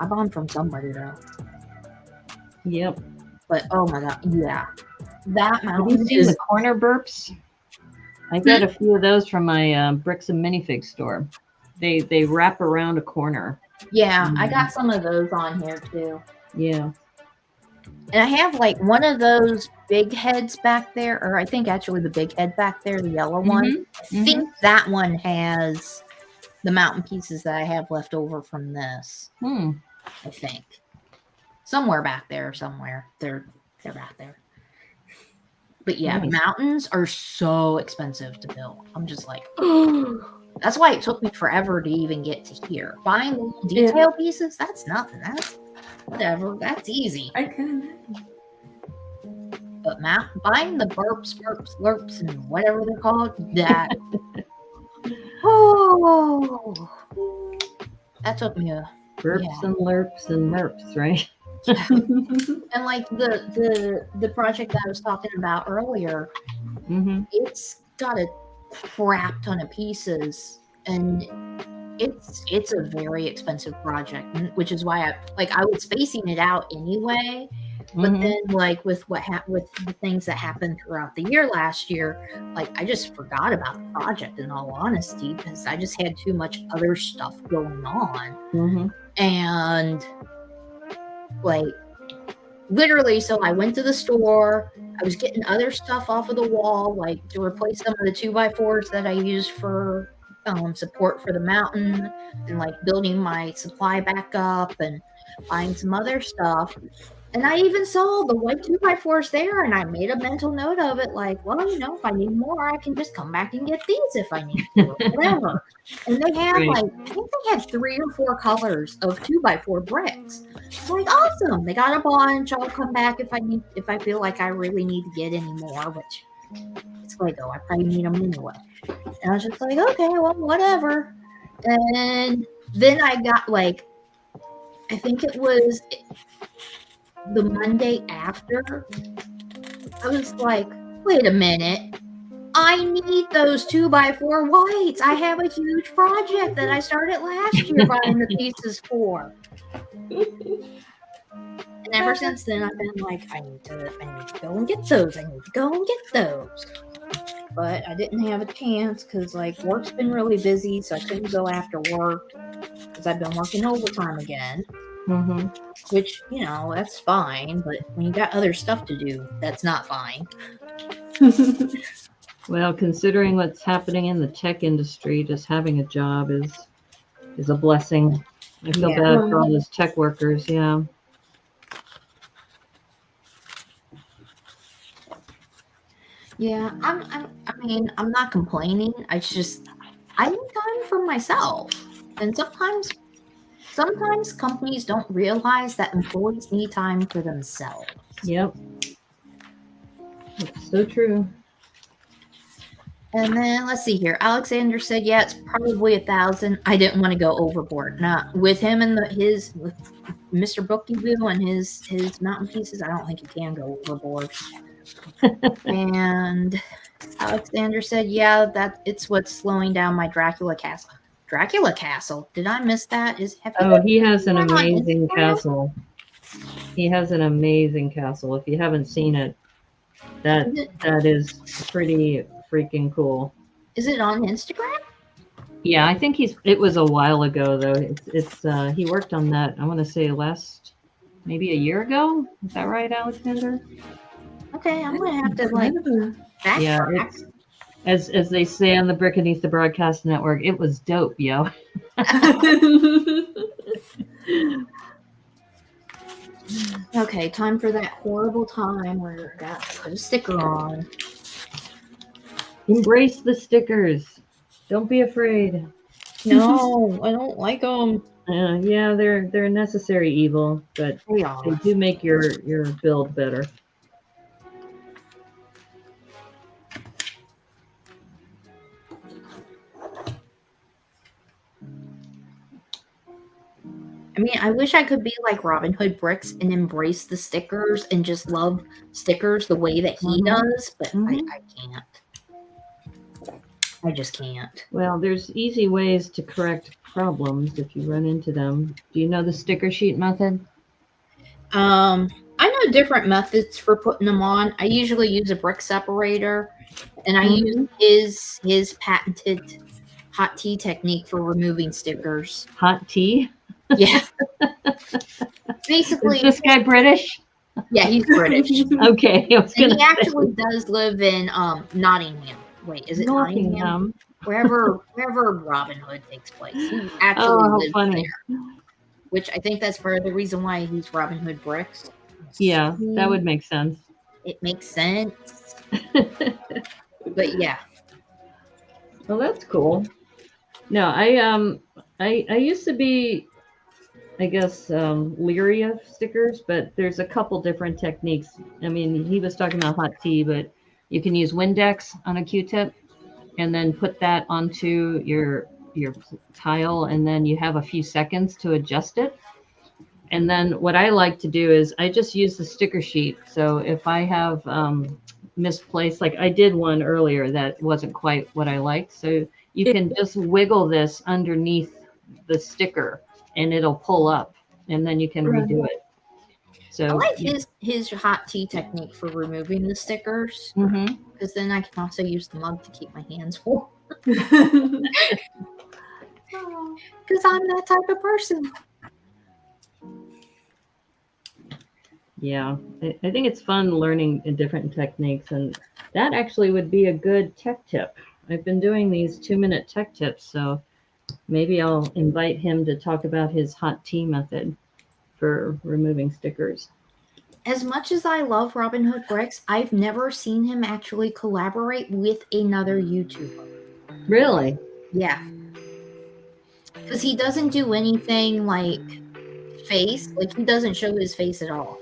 I bought them from somebody though. Yep. But oh my god, yeah. That Have mountain you seen is the corner burps? I got a few of those from my bricks and minifig store. They wrap around a corner. yeah, I got some of those on here too. Yeah. And I have like one of those big heads back there, or I think actually the big head back there, the yellow one. I think that one has the mountain pieces that I have left over from this. I think. Somewhere back there, somewhere. They're back there. But yeah, Nice. mountains are so expensive to build. I'm just like, that's why it took me forever to even get to here. Buying the little detail pieces, that's nothing. That's whatever. That's easy. I can imagine. But buying the burps, burps, lurps, and whatever they're called, that that took me a Burps and lurps and merps, right? and like the project that I was talking about earlier, it's got a crap ton of pieces, and it's a very expensive project, which is why I was spacing it out anyway. But then, like with with the things that happened throughout the year last year, like I just forgot about the project. In all honesty, because I just had too much other stuff going on, and like literally, so I went to the store. I was getting other stuff off of the wall, like to replace some of the 2x4s that I used for support for the mountain and like building my supply back up and buying some other stuff. And I even saw the white 2x4s there, and I made a mental note of it, like, well, if I need more, I can just come back and get these if I need to, or whatever. And they had Right. like, I think they had 3 or 4 colors of 2x4 bricks. It's like awesome. They got a bunch. I'll come back if I feel like I really need to get any more, which it's Lego. I probably need them anyway. And I was just like, okay, well, whatever. And then I got like, I think it was the Monday after, I was like, wait a minute. I need those 2x4 whites. I have a huge project that I started last year buying the pieces for. And ever since then, I've been like, I need to go and get those. But I didn't have a chance because like work's been really busy, so I couldn't go after work because I've been working overtime again. Mm-hmm. Which, that's fine, but when you got other stuff to do, that's not fine. Well, considering what's happening in the tech industry, just having a job is a blessing. I feel Yeah. bad for all those tech workers. Yeah. Yeah, I'm not complaining. I need time for myself. And sometimes companies don't realize that employees need time for themselves. Yep. It's so true. And then let's see here. Alexander said, yeah, it's probably 1,000. I didn't want to go overboard. Not with him and with Mr. Bookie Boo and his mountain pieces. I don't think he can go overboard. And Alexander said, yeah, that it's what's slowing down my Dracula castle. Dracula castle? Did I miss that? He has an amazing castle. He has an amazing castle. If you haven't seen it, that is pretty freaking cool. Is it on Instagram? Yeah, I think it was a while ago though. It's he worked on that, I want to say maybe a year ago. Is that right, Alexander? Okay, I'm gonna have to backtrack. Yeah, it's as they say on the Brickanista Broadcast Network, it was dope, yo. Okay, time for that horrible time where I got to put a sticker on. Embrace the stickers. Don't be afraid. No, I don't like them. Yeah, they're a necessary evil, but They are. they do make your build better. I mean, I wish I could be like Robin Hood Bricks and embrace the stickers and just love stickers the way that he does, but I can't. I just can't. Well, there's easy ways to correct problems if you run into them. Do you know the sticker sheet method? I know different methods for putting them on. I usually use a brick separator, and I use his patented hot tea technique for removing stickers. Hot tea? Yeah. Basically, is this guy British? Yeah, he's British. Okay, and he actually does live in Nottingham. Wait, is it Nottingham? Wherever Robin Hood takes place. He actually lives there. Which I think that's part of the reason why he's Robin Hood Bricks. Yeah, that would make sense. It makes sense. But yeah. Well, that's cool. No, I used to be, I guess, leery of stickers, but there's a couple different techniques. I mean, he was talking about hot tea, but you can use Windex on a Q-tip and then put that onto your tile, and then you have a few seconds to adjust it. And then what I like to do is I just use the sticker sheet. So if I have misplaced, like I did one earlier that wasn't quite what I liked, so you can just wiggle this underneath the sticker and it'll pull up, and then you can redo it. So I like his hot tea technique for removing the stickers, because then I can also use the mug to keep my hands warm. Because I'm that type of person. Yeah, I think it's fun learning different techniques, and that actually would be a good tech tip. I've been doing these 2-minute tech tips, so maybe I'll invite him to talk about his hot tea method for removing stickers. As much as I love Robin Hood Bricks, I've never seen him actually collaborate with another YouTuber. Really? Yeah. Because he doesn't do anything like face. Like, he doesn't show his face at all.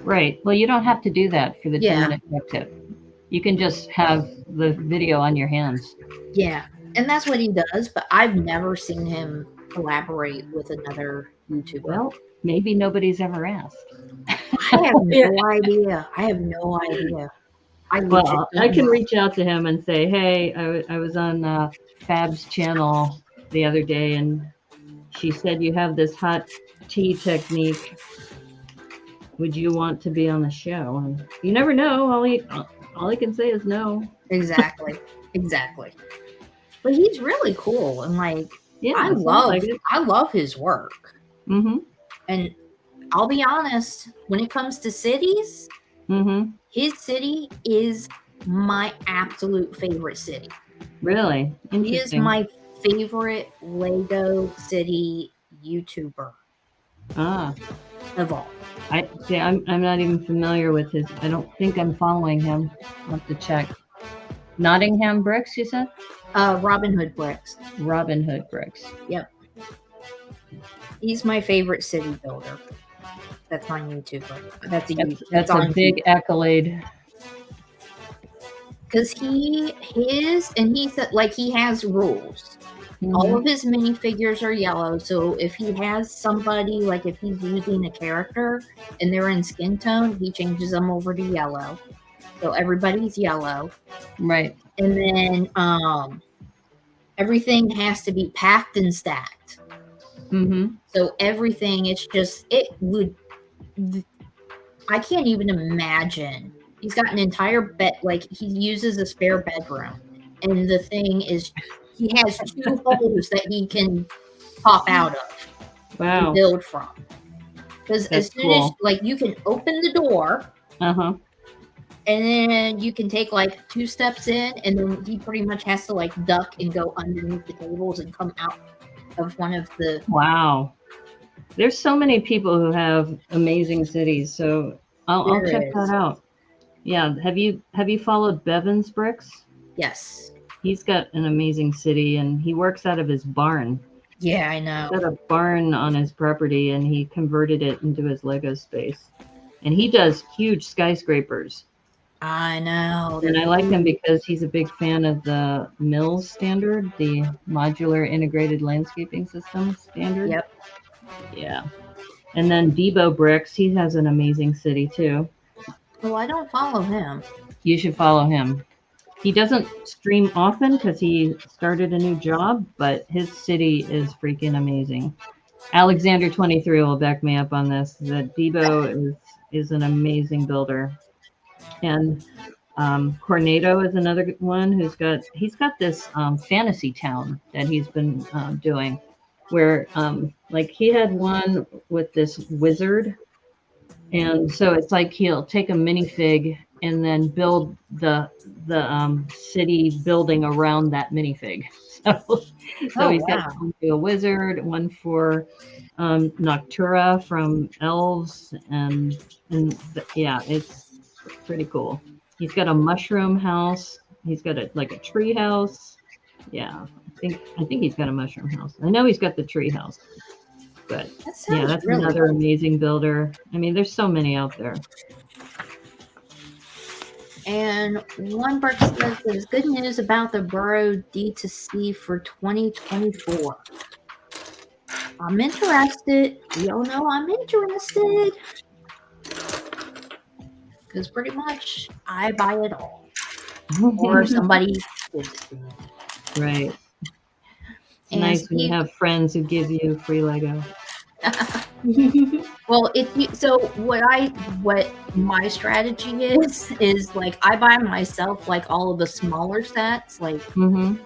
Right. Well, you don't have to do that for the Yeah. 2-minute tech tip. You can just have the video on your hands. Yeah. And that's what he does, but I've never seen him collaborate with another YouTuber. Well, maybe nobody's ever asked. I have no idea. I have no idea. Well, I can reach out to him and say, hey, I was on Fab's channel the other day, and she said you have this hot tea technique. Would you want to be on the show? And you never know. All he can say is no. Exactly. Exactly. But he's really cool, and like, Yeah, I love his work. Mm-hmm. And I'll be honest, when it comes to cities, Mm-hmm. his city is my absolute favorite city. Really? He is my favorite Lego City YouTuber of all. I'm not even familiar with his. I don't think I'm following him. I'll have to check. Nottingham Bricks, you said? Robin Hood Bricks. Robin Hood Bricks. Yep. He's my favorite city builder. That's on YouTube. That's a big accolade. Because he has rules. Mm-hmm. All of his minifigures are yellow, so if he has somebody, like if he's using a character and they're in skin tone, he changes them over to yellow. So everybody's yellow. Right. And then everything has to be packed and stacked. Mm-hmm. So everything, I can't even imagine. He's got an entire bed, like he uses a spare bedroom. And the thing is, he has 2 holes that he can pop out of. Wow. And build from. Because as soon as, like, you can open the door. Uh-huh. And then you can take like 2 steps in, and then he pretty much has to like duck and go underneath the tables and come out of one of the. Wow. There's so many people who have amazing cities, so I'll check that out. Yeah. Have you followed Bevan's Bricks? Yes. He's got an amazing city, and he works out of his barn. Yeah, I know. He's got a barn on his property, and he converted it into his Lego space. And he does huge skyscrapers. I know. And I like him because he's a big fan of the MILS standard, the Modular Integrated Landscaping System standard. Yep. Yeah. And then Debo Bricks, he has an amazing city too. Well, I don't follow him. You should follow him. He doesn't stream often because he started a new job, but his city is freaking amazing. Alexander 23 will back me up on this, that Debo is an amazing builder. And Cornado is another one he's got this fantasy town that he's been doing, where like he had one with this wizard, and so it's like he'll take a minifig and then build the city building around that minifig. So he's got one for a wizard, one for Noctura from Elves, and yeah, it's pretty cool. He's got a mushroom house. He's got a tree house. Yeah, I think he's got a mushroom house. I know he's got the tree house. But yeah, that's really another amazing builder. I mean, there's so many out there. And one person says there's good news about the Burrow D2C for 2024. I'm interested. Y'all know I'm interested. Because pretty much I buy it all. Or somebody gives it to me. Right. It's nice when you have friends who give you free Lego. Well, what my strategy is like I buy myself like all of the smaller sets, like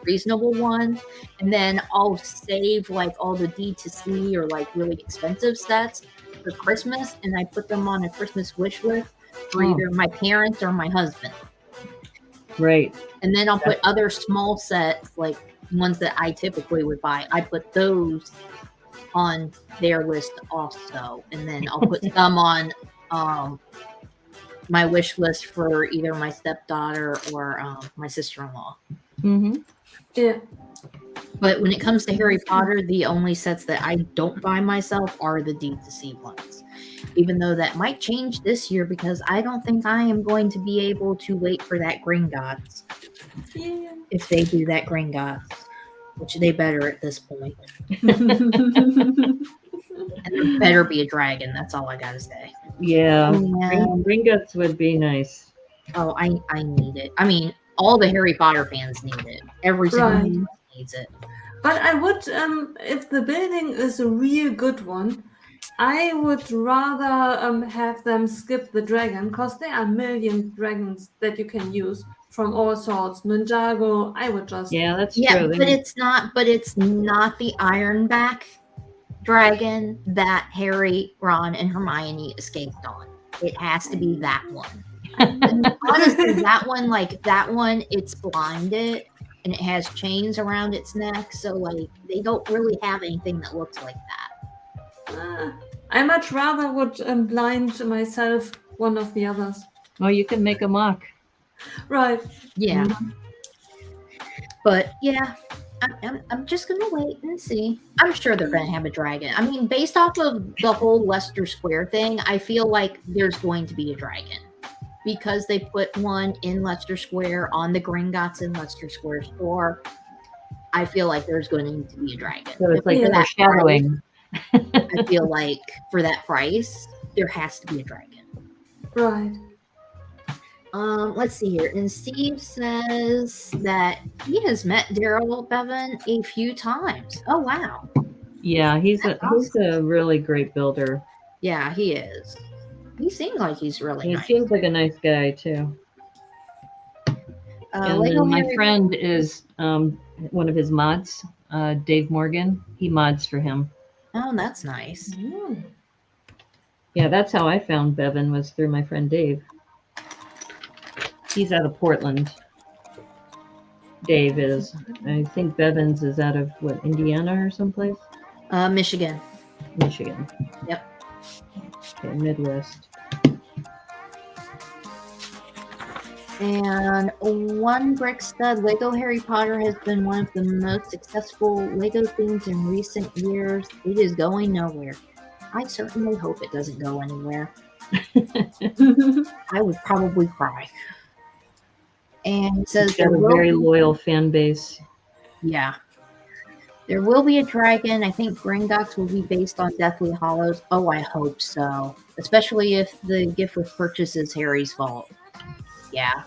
reasonable ones, and then I'll save like all the D2C or like really expensive sets for Christmas, and I put them on a Christmas wish list for either my parents or my husband. Right. And then I'll put other small sets, like ones that I typically would buy. I put those on their list also. And then I'll put some on my wish list for either my stepdaughter or my sister-in-law. Mm-hmm. Yeah. But when it comes to Harry Potter, the only sets that I don't buy myself are the D2C ones. Even though that might change this year because I don't think I am going to be able to wait for that Gringotts. Yeah. If they do that Gringotts, which they better at this point. And there better be a dragon. That's all I gotta say. Yeah. And, Gringotts would be nice. oh, I need it. I mean, all the Harry Potter fans need it. Every single Right. one needs it. But I would, if the building is a real good one, I would rather have them skip the dragon, because there are a million dragons that you can use from all sorts. Ninjago, I would just... Yeah, that's Yeah, true. but it's not the Ironback dragon that Harry, Ron, and Hermione escaped on. It has to be that one. And honestly, that one, it's blinded and it has chains around its neck, so like they don't really have anything that looks like that. I much rather would blind myself one of the others. Well, you can make a mock. Right. Yeah. But yeah, I'm just gonna wait and see. I'm sure they're gonna have a dragon. I mean, based off of the whole Leicester Square thing, I feel like there's going to be a dragon. Because they put one in Leicester Square on the Gringotts in Leicester Square store, I feel like there's going to need to be a dragon. So it's like For that foreshadowing. price, I feel like for that price, there has to be a dragon. Right. Let's see here. And Steve says that he has met Daryl Bevan a few times. Oh wow. Yeah, he's a really great builder. Yeah, he is. He seems like he's really He nice. seems like a nice guy too. And then my friend is one of his mods, Dave Morgan. He mods for him. Oh, that's nice. Yeah, that's how I found Bevan, was through my friend Dave. He's out of Portland. Dave is. I think Bevan's is out of Indiana or someplace? Michigan. Michigan. Yep. Okay, Midwest. And one brick stud, Lego Harry Potter has been one of the most successful Lego themes in recent years. It is going nowhere. I certainly hope it doesn't go anywhere. I would probably cry. And it says He's got a very loyal fan base. Yeah. There will be a dragon. I think Gringotts will be based on Deathly Hollows. Oh, I hope so. Especially if the gift of purchase is Harry's vault. Yeah.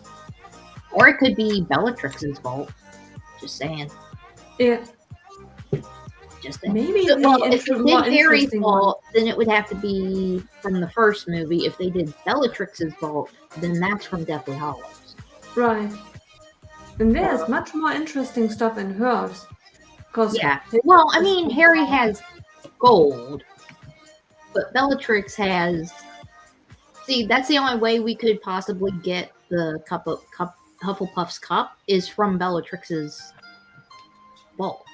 Or it could be Bellatrix's vault. Just saying. Yeah. Just saying. Maybe Well, if the they more did Harry's interesting vault, then it would have to be from the first movie. If they did Bellatrix's vault, then that's from Deathly Hollows. Right. And there's much more interesting stuff in hers. Yeah. Well, I mean, Harry has gold, but Bellatrix has... See, that's the only way we could possibly get the Hufflepuff's cup is from Bellatrix's vault.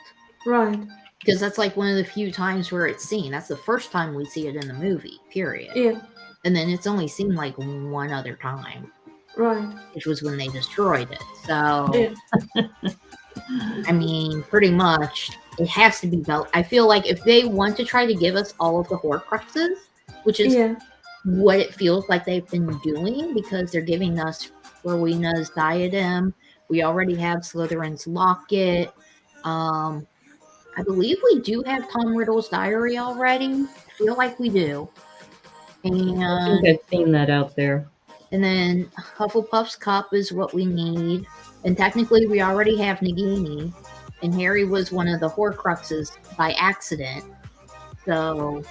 Right. Because that's like one of the few times where it's seen. That's the first time we see it in the movie, period. Yeah. And then it's only seen like one other time. Right. Which was when they destroyed it. So, Yeah. I mean, pretty much, it has to be I feel like if they want to try to give us all of the Horcruxes, which is what it feels like they've been doing, because they're giving us Rowena's diadem. We already have Slytherin's locket. I believe we do have Tom Riddle's diary already. I feel like we do. And I think I've seen that out there. And then Hufflepuff's cup is what we need. And technically, we already have Nagini. And Harry was one of the Horcruxes by accident. So,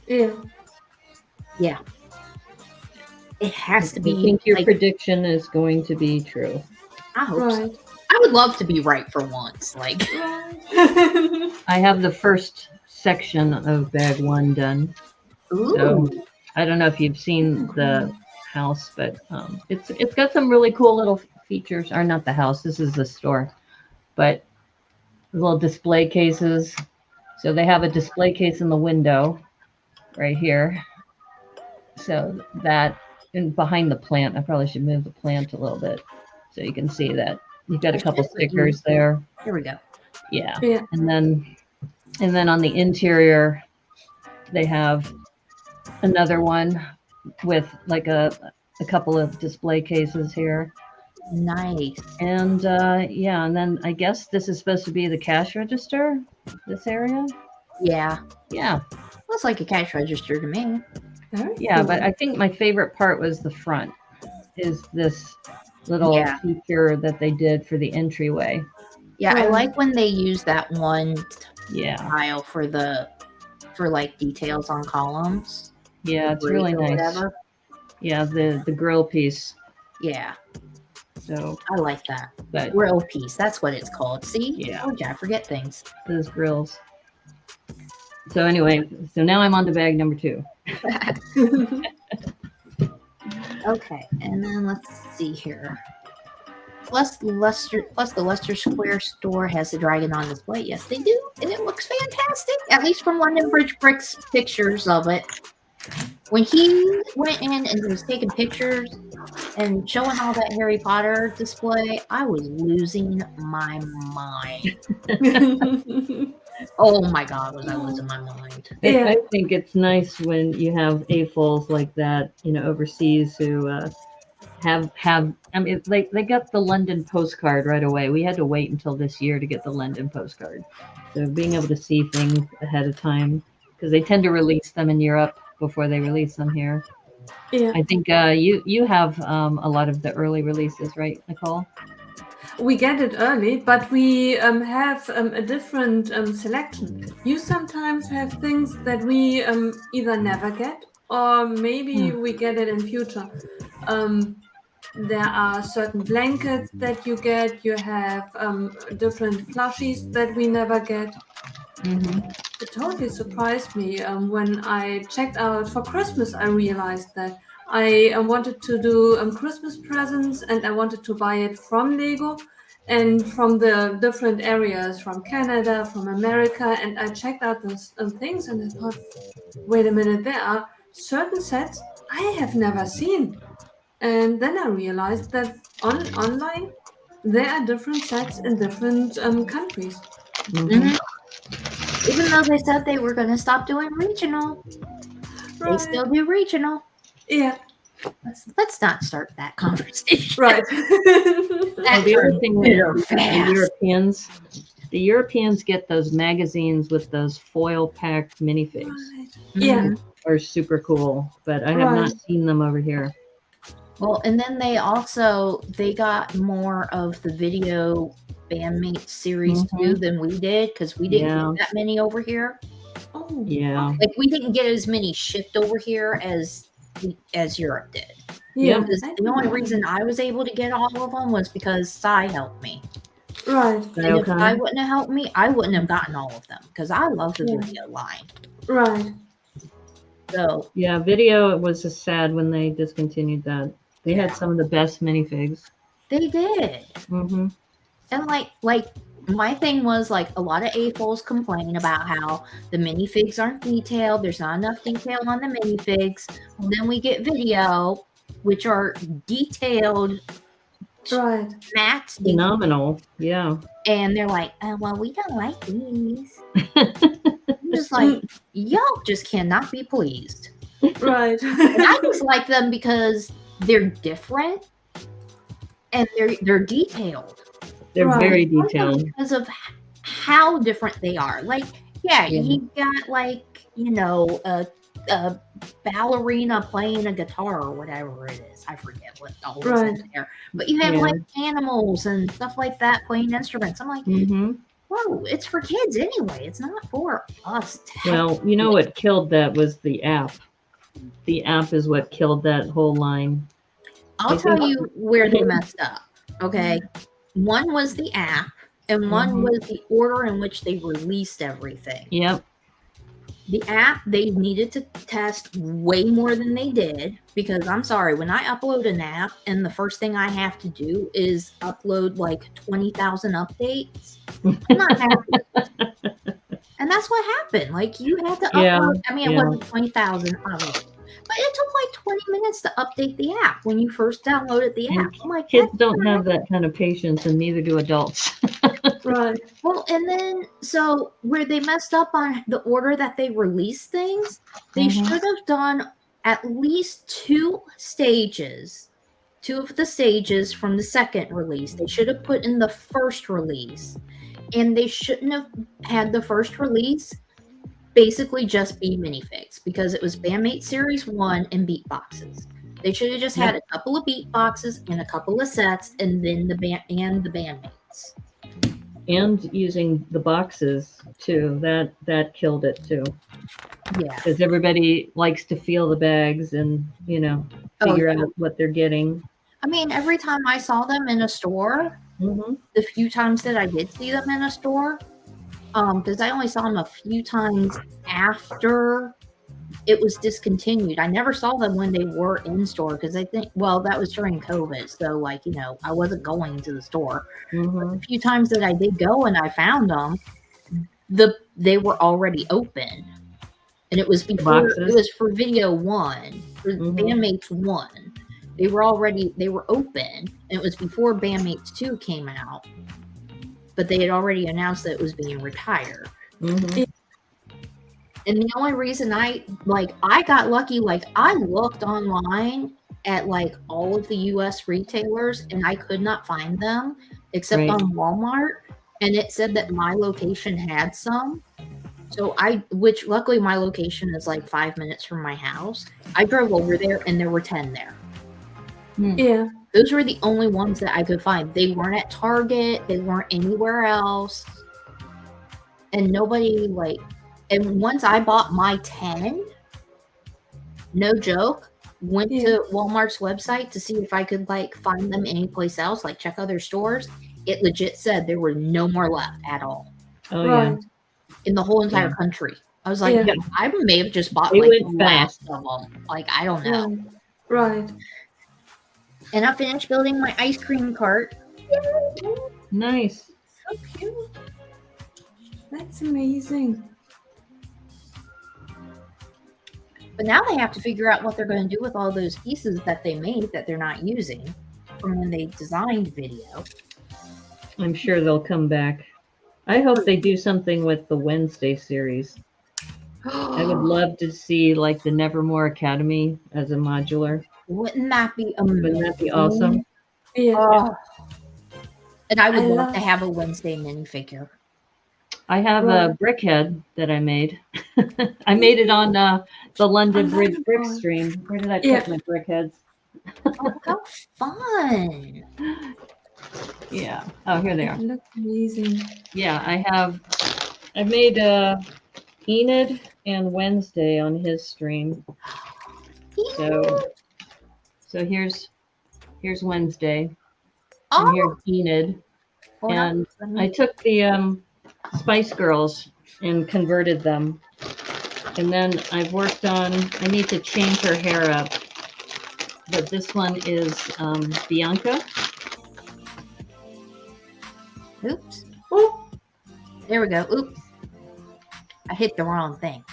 yeah. It has to be. I think your prediction is going to be true. I hope so. I would love to be right for once. Like, I have the first section of bag 1 done. ooh. So I don't know if you've seen the house, but it's got some really cool little features. Or not the house. This is the store, but little display cases. So they have a display case in the window right here. So that, and behind the plant, I probably should move the plant a little bit so you can see that you've got a couple stickers there. Here we go. Yeah. Yeah. And then on the interior, they have another one with like a couple of display cases here. Nice. And yeah, and then I guess this is supposed to be the cash register, this area. Yeah. Yeah. Looks like a cash register to me. Very Yeah, cool. but I think my favorite part was the front, is this little Yeah. feature that they did for the entryway. Yeah, I Right. like when they use that one Yeah. tile for like details on columns. Yeah, it's Grate really or nice. whatever. Yeah, the grill piece. Yeah, So, I like that. but Grill piece. That's what it's called. See? Yeah. Oh, yeah, I forget things. those grills. So anyway, so now I'm on to bag number 2. Okay, and then let's see here. Plus the Leicester Square store has the dragon on display. Yes, they do, and it looks fantastic. At least from London Bridge Bricks pictures of it. When he went in and was taking pictures and showing all that Harry Potter display, I was losing my mind. Oh my God, was I losing my mind? Yeah. I think it's nice when you have AFOLs like that, overseas who have. I mean, they got the London postcard right away. We had to wait until this year to get the London postcard. So being able to see things ahead of time, because they tend to release them in Europe before they release them here. Yeah. I think you have a lot of the early releases, right, Nicole? We get it early, but we have a different selection. You sometimes have things that we either never get, or maybe we get it in future. There are certain blankets that you get. You have different plushies that we never get. Mm-hmm. It totally surprised me when I checked out for Christmas. I realized that I wanted to do Christmas presents, and I wanted to buy it from Lego and from the different areas, from Canada, from America. And I checked out those things, and I thought, wait a minute, there are certain sets I have never seen. And then I realized that online there are different sets in different countries. Mm-hmm. Even though they said they were going to stop doing regional, they Right. still do regional. Yeah. Let's not start that conversation. Right. That The other turned thing bitter is fast. the Europeans get those magazines with those foil packed minifigs. Right. Yeah. Mhm. Are super cool, but I have not seen them over here. Well, and then they got more of the video bandmate series too than we did, because we didn't get that many over here. Oh. Yeah. Like we didn't get as many shipped over here as Europe did. Yeah. Because the only reason I was able to get all of them was because Sai helped me. Right. And if I wouldn't have helped me, I wouldn't have gotten all of them, because I love the video line. Right. So yeah, video, it was just sad when they discontinued that. They had some of the best minifigs. They did. Mm-hmm. And like my thing was, like, a lot of AFOLs complain about how the minifigs aren't detailed. There's not enough detail on the minifigs. Well, then we get video, which are detailed, Right. matte, Phenomenal. Yeah. and they're like, oh, well, we don't like these. I'm just like, y'all just cannot be pleased. Right. And I just like them because they're different and they're detailed. They're Right. very detailed. Because of how different they are. Like, you got, like, a ballerina playing a guitar or whatever it is. I forget what all is in there. But you have like animals and stuff like that playing instruments. I'm like, whoa, it's for kids anyway. It's not for us. Well, you know what killed that was the app. The app is what killed that whole line. I'll tell you where they messed up. Okay. One was the app, and one was the order in which they released everything. Yep. The app, they needed to test way more than they did, because I'm sorry, when I upload an app and the first thing I have to do is upload like 20,000 updates, I'm not happy. And that's what happened. Like, you had to Yeah, upload, I mean, it yeah. wasn't 20,000, obviously, but it took like 20 minutes to update the app when you first downloaded the And app. I'm like, kids that's don't not have that kind of patience, and neither do adults. Right. Well, and then so where they messed up on the order that they released things, they Mhm. should have done at least two of the stages from the second release. They should have put in the first release, and they shouldn't have had the first release basically just be minifigs, because it was Bandmate Series 1 and beatboxes. They should have just had a couple of beatboxes and a couple of sets, and then the bandmates. And using the boxes too, that killed it too, Yeah. because everybody likes to feel the bags and figure out what they're getting. I mean, every time I saw them in a store, Mm-hmm. the few times that I did see them in a store, because I only saw them a few times after it was discontinued. I never saw them when they were in store, because I think, well, that was during COVID, so like, I wasn't going to the store. Mm-hmm. A few times that I did go and I found them, they were already open, and it was before Boxes. it was for video 1, for Bandmates 1. They were open, and it was before Bandmates 2 came out, but they had already announced that it was being retired. Mm-hmm. And the only reason I got lucky, like, I looked online at like all of the US retailers and I could not find them except Right. on Walmart, and it said that my location had some. So which luckily my location is like 5 minutes from my house. I drove over there and there were 10 there. Yeah. Those were the only ones that I could find. They weren't at Target. They weren't anywhere else. And nobody and once I bought my 10, no joke, went to Walmart's website to see if I could find them anyplace else, like check other stores. It legit said there were no more left at all. Oh Right. yeah. In the whole entire country. I was like, Yeah. I may have just bought They the went last fast. of them. Like, I don't know. Right. And I finished building my ice cream cart. Nice. So cute. That's amazing. But now they have to figure out what they're going to do with all those pieces that they made that they're not using from when they designed video. I'm sure they'll come back. I hope they do something with the Wednesday series. I would love to see like the Nevermore Academy as a modular. Wouldn't that be amazing? Wouldn't that be awesome? Yeah. Oh. And I would love love to have a Wednesday minifigure. I have a brickhead that I made. I made it on the London Bridge brick stream. Where did I put my brickheads? Oh, how fun! Yeah. Oh, here they are. It looks amazing. Yeah, I made Enid and Wednesday on his stream. So here's Wednesday. And here's Enid. And I took the Spice Girls and converted them. And then I've worked on, I need to change her hair up. But this one is Bianca. Oops. Oh. There we go. Oops. I hit the wrong thing.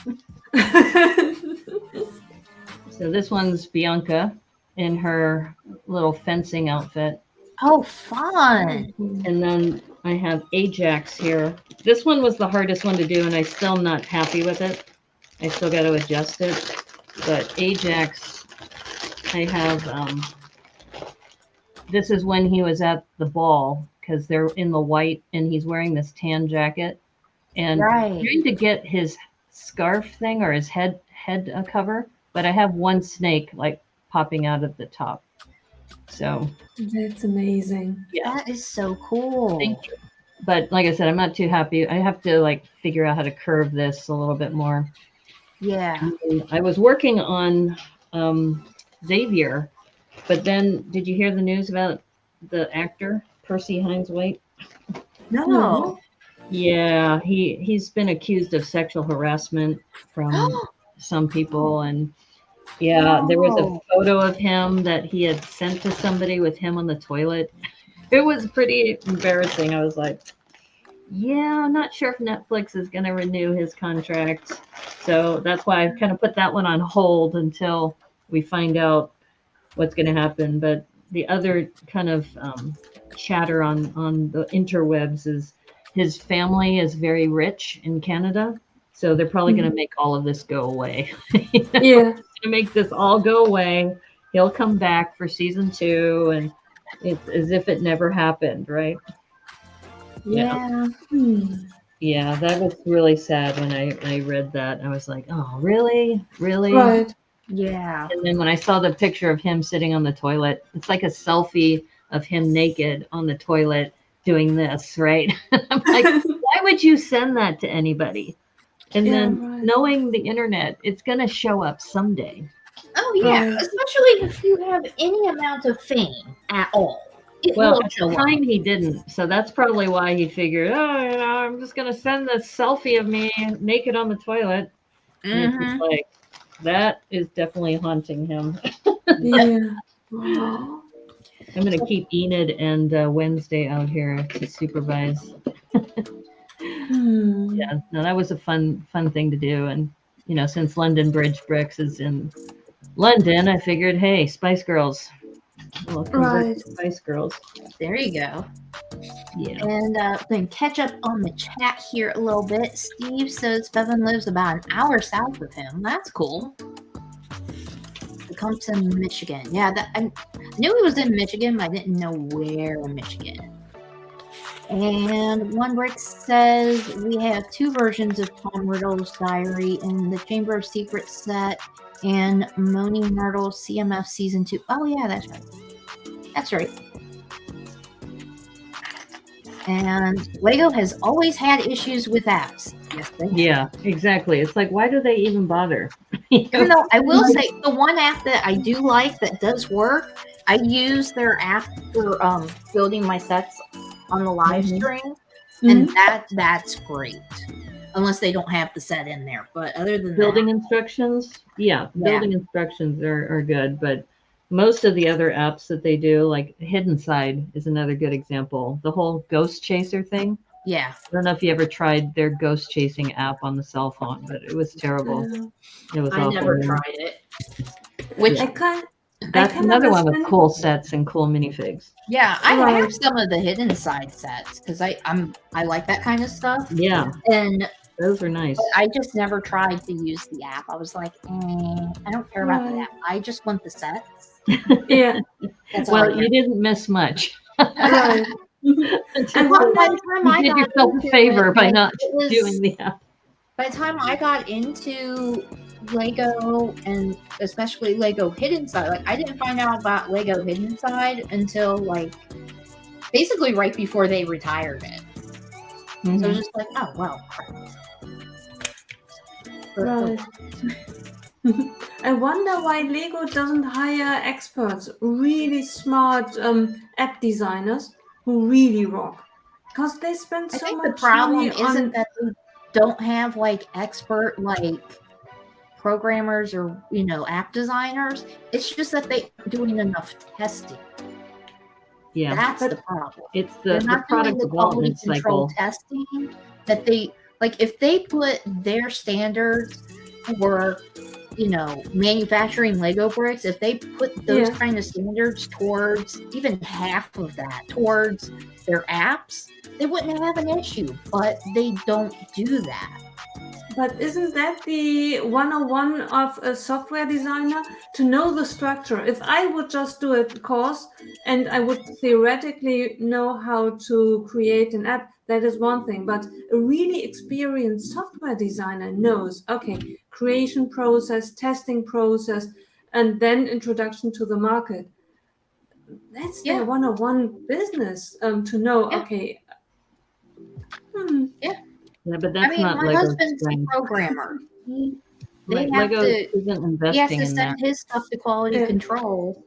So this one's Bianca in her little fencing outfit. Oh, fun. And then I have Ajax here. This one was the hardest one to do, and I'm still not happy with it. I still got to adjust it. But Ajax, I have, this is when he was at the ball, because they're in the white, and he's wearing this tan jacket. And trying to get his scarf thing or his head cover, but I have one snake like popping out of the top. So that's amazing. Yeah, that is so cool. Thank you. But like I said, I'm not too happy. I have to like figure out how to curve this a little bit more. Yeah. And I was working on Xavier, but then did you hear the news about the actor Percy Hines White? No. Yeah, he's been accused of sexual harassment from some people, and yeah, there was a Oh, photo of him that he had sent to somebody with him on the toilet. It was pretty embarrassing. I was like, yeah, I'm not sure if Netflix is going to renew his contract. So that's why I've kind of put that one on hold until we find out what's going to happen. But the other kind of chatter on the interwebs is his family is very rich in Canada. So they're probably going to Mhm. make all of this go away. You know, Yeah. to make this all go away. He'll come back for season 2, and it's as if it never happened, right? Yeah. yeah. Hmm. Yeah, that was really sad when I read that. I was like, "Oh, really? Really?" Right. Yeah. And then when I saw the picture of him sitting on the toilet, it's like a selfie of him naked on the toilet doing this, right? I'm like, why would you send that to anybody? And Yeah. then Right. knowing the internet, it's going to show up someday. Oh yeah. Right. Especially if you have any amount of fame at all, it Well, will at the show up. time he didn't, so that's probably why he figured, oh, I'm just gonna send this selfie of me naked on the toilet, and it's just Mm-hmm. like that is definitely haunting him. Yep. Yeah. Oh. I'm gonna keep Enid and Wednesday out here to supervise. Hmm. Yeah, no, that was a fun thing to do, and since London Bridge Bricks is in London, I figured, hey, Spice Girls, we'll convert Right. to Spice Girls. There you go. Yeah. And then catch up on the chat here a little bit. Steve says Bevan lives about an hour south of him. That's cool. Tecumseh, Michigan. Yeah, I knew he was in Michigan, but I didn't know where in Michigan. And One Brick says we have 2 versions of Tom Riddle's diary in the Chamber of Secrets set and Moni Myrtle CMF season 2. Oh yeah, that's right. That's right. And Lego has always had issues with apps. Yes, they have. Yeah, exactly. It's like, why do they even bother? Even though I will say the one app that I do like that does work, I use their app for building my sets on the live stream, and that's great. Unless they don't have the set in there, but other than Building that, instructions, yeah, Yeah. building instructions are good, but most of the other apps that they do, like Hidden Side is another good example. The whole ghost chaser thing. yeah, I don't know if you ever tried their ghost chasing app on the cell phone, but it was terrible. It was I awful. never tried it. Which I kind. That's kind of another one with understand- cool sets and cool minifigs. yeah, I Right. have some of the Hidden Side sets because I like that kind of stuff, Yeah, and those are nice. I just never tried to use the app. I was like, I don't care about the Right. app. I just want the sets. Yeah. That's all I Well, care. you didn't miss much. Right. And wonder- by the time You I did got yourself a into favor it, by like, not it was- doing the app. By the time I got into Lego and especially Lego Hidden Side, like I didn't find out about Lego Hidden Side until like basically right before they retired it. So it was just like, oh well, crap. But, Right. I wonder why Lego doesn't hire experts, really smart app designers who really rock. Because they spend I so think the much problem money isn't on. that they don't have like expert like programmers or app designers. It's just that they aren't doing enough testing. Yeah, That's But- the problem. it's They're the not doing product the quality development control cycle. testing that they like. If they put their standards for manufacturing Lego bricks, if they put those Yeah. kind of standards towards even half of that towards their apps, they wouldn't have an issue. But they don't do that. But isn't that the 101 of a software designer? To know the structure. If I would just do a course and I would theoretically know how to create an app, that is one thing. But a really experienced software designer knows, okay, creation process, testing process, and then introduction to the market. That's Yeah. their 101 business to know, Yeah. okay. Yeah, but that's not my Lego's husband's a strength. programmer. They Like, have Lego to. isn't He has investing to in that. send his stuff to quality Yeah. control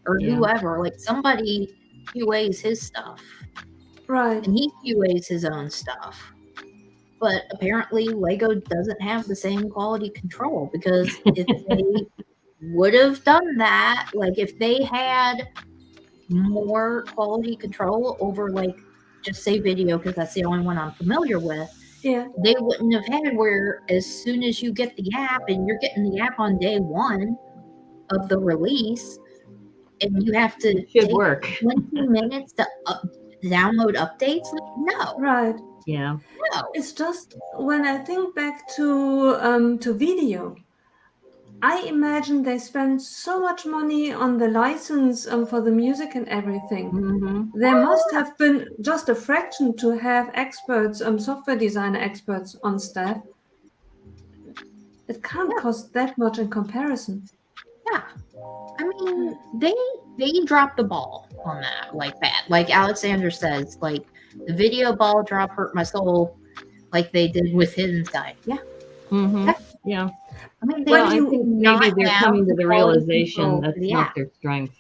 or Yeah. whoever. Like somebody QAs his stuff, Right. and he QAs his own stuff. But apparently, Lego doesn't have the same quality control because if they would have done that, like if they had more quality control over, like, just say video, because that's the only one I'm familiar with, Yeah. they wouldn't have had where as soon as you get the app and you're getting the app on day one of the release, and you have to It should take work. 20 minutes to download updates. Like, no, Right. Yeah. no. It's just when I think back to video, I imagine they spend so much money on the license for the music and everything. Mm-hmm. There must have been just a fraction to have experts, software designer experts on staff. It can't Yeah. cost that much in comparison. Yeah. I mean, they dropped the ball on that like that. Like Alexander says, like the video ball drop hurt my soul, like they did with Hidden Sky. Yeah. Mm-hmm. Yeah. I mean, they Well, When I you think not maybe they're have coming to the the quality realization control that's for the not app. their strength.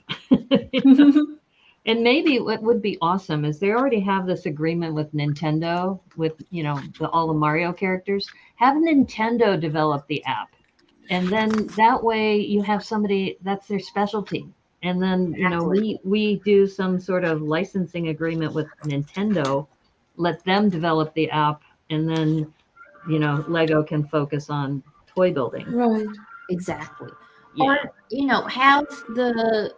And maybe what would be awesome is they already have this agreement with Nintendo with, you know, all the Mario characters. Have Nintendo develop the app. And then that way you have somebody that's their specialty. And then, you know, Exactly. we do some sort of licensing agreement with Nintendo, let them develop the app, and then, you know, Lego can focus on toy building. Right. Exactly. Yeah. Or, you know, have the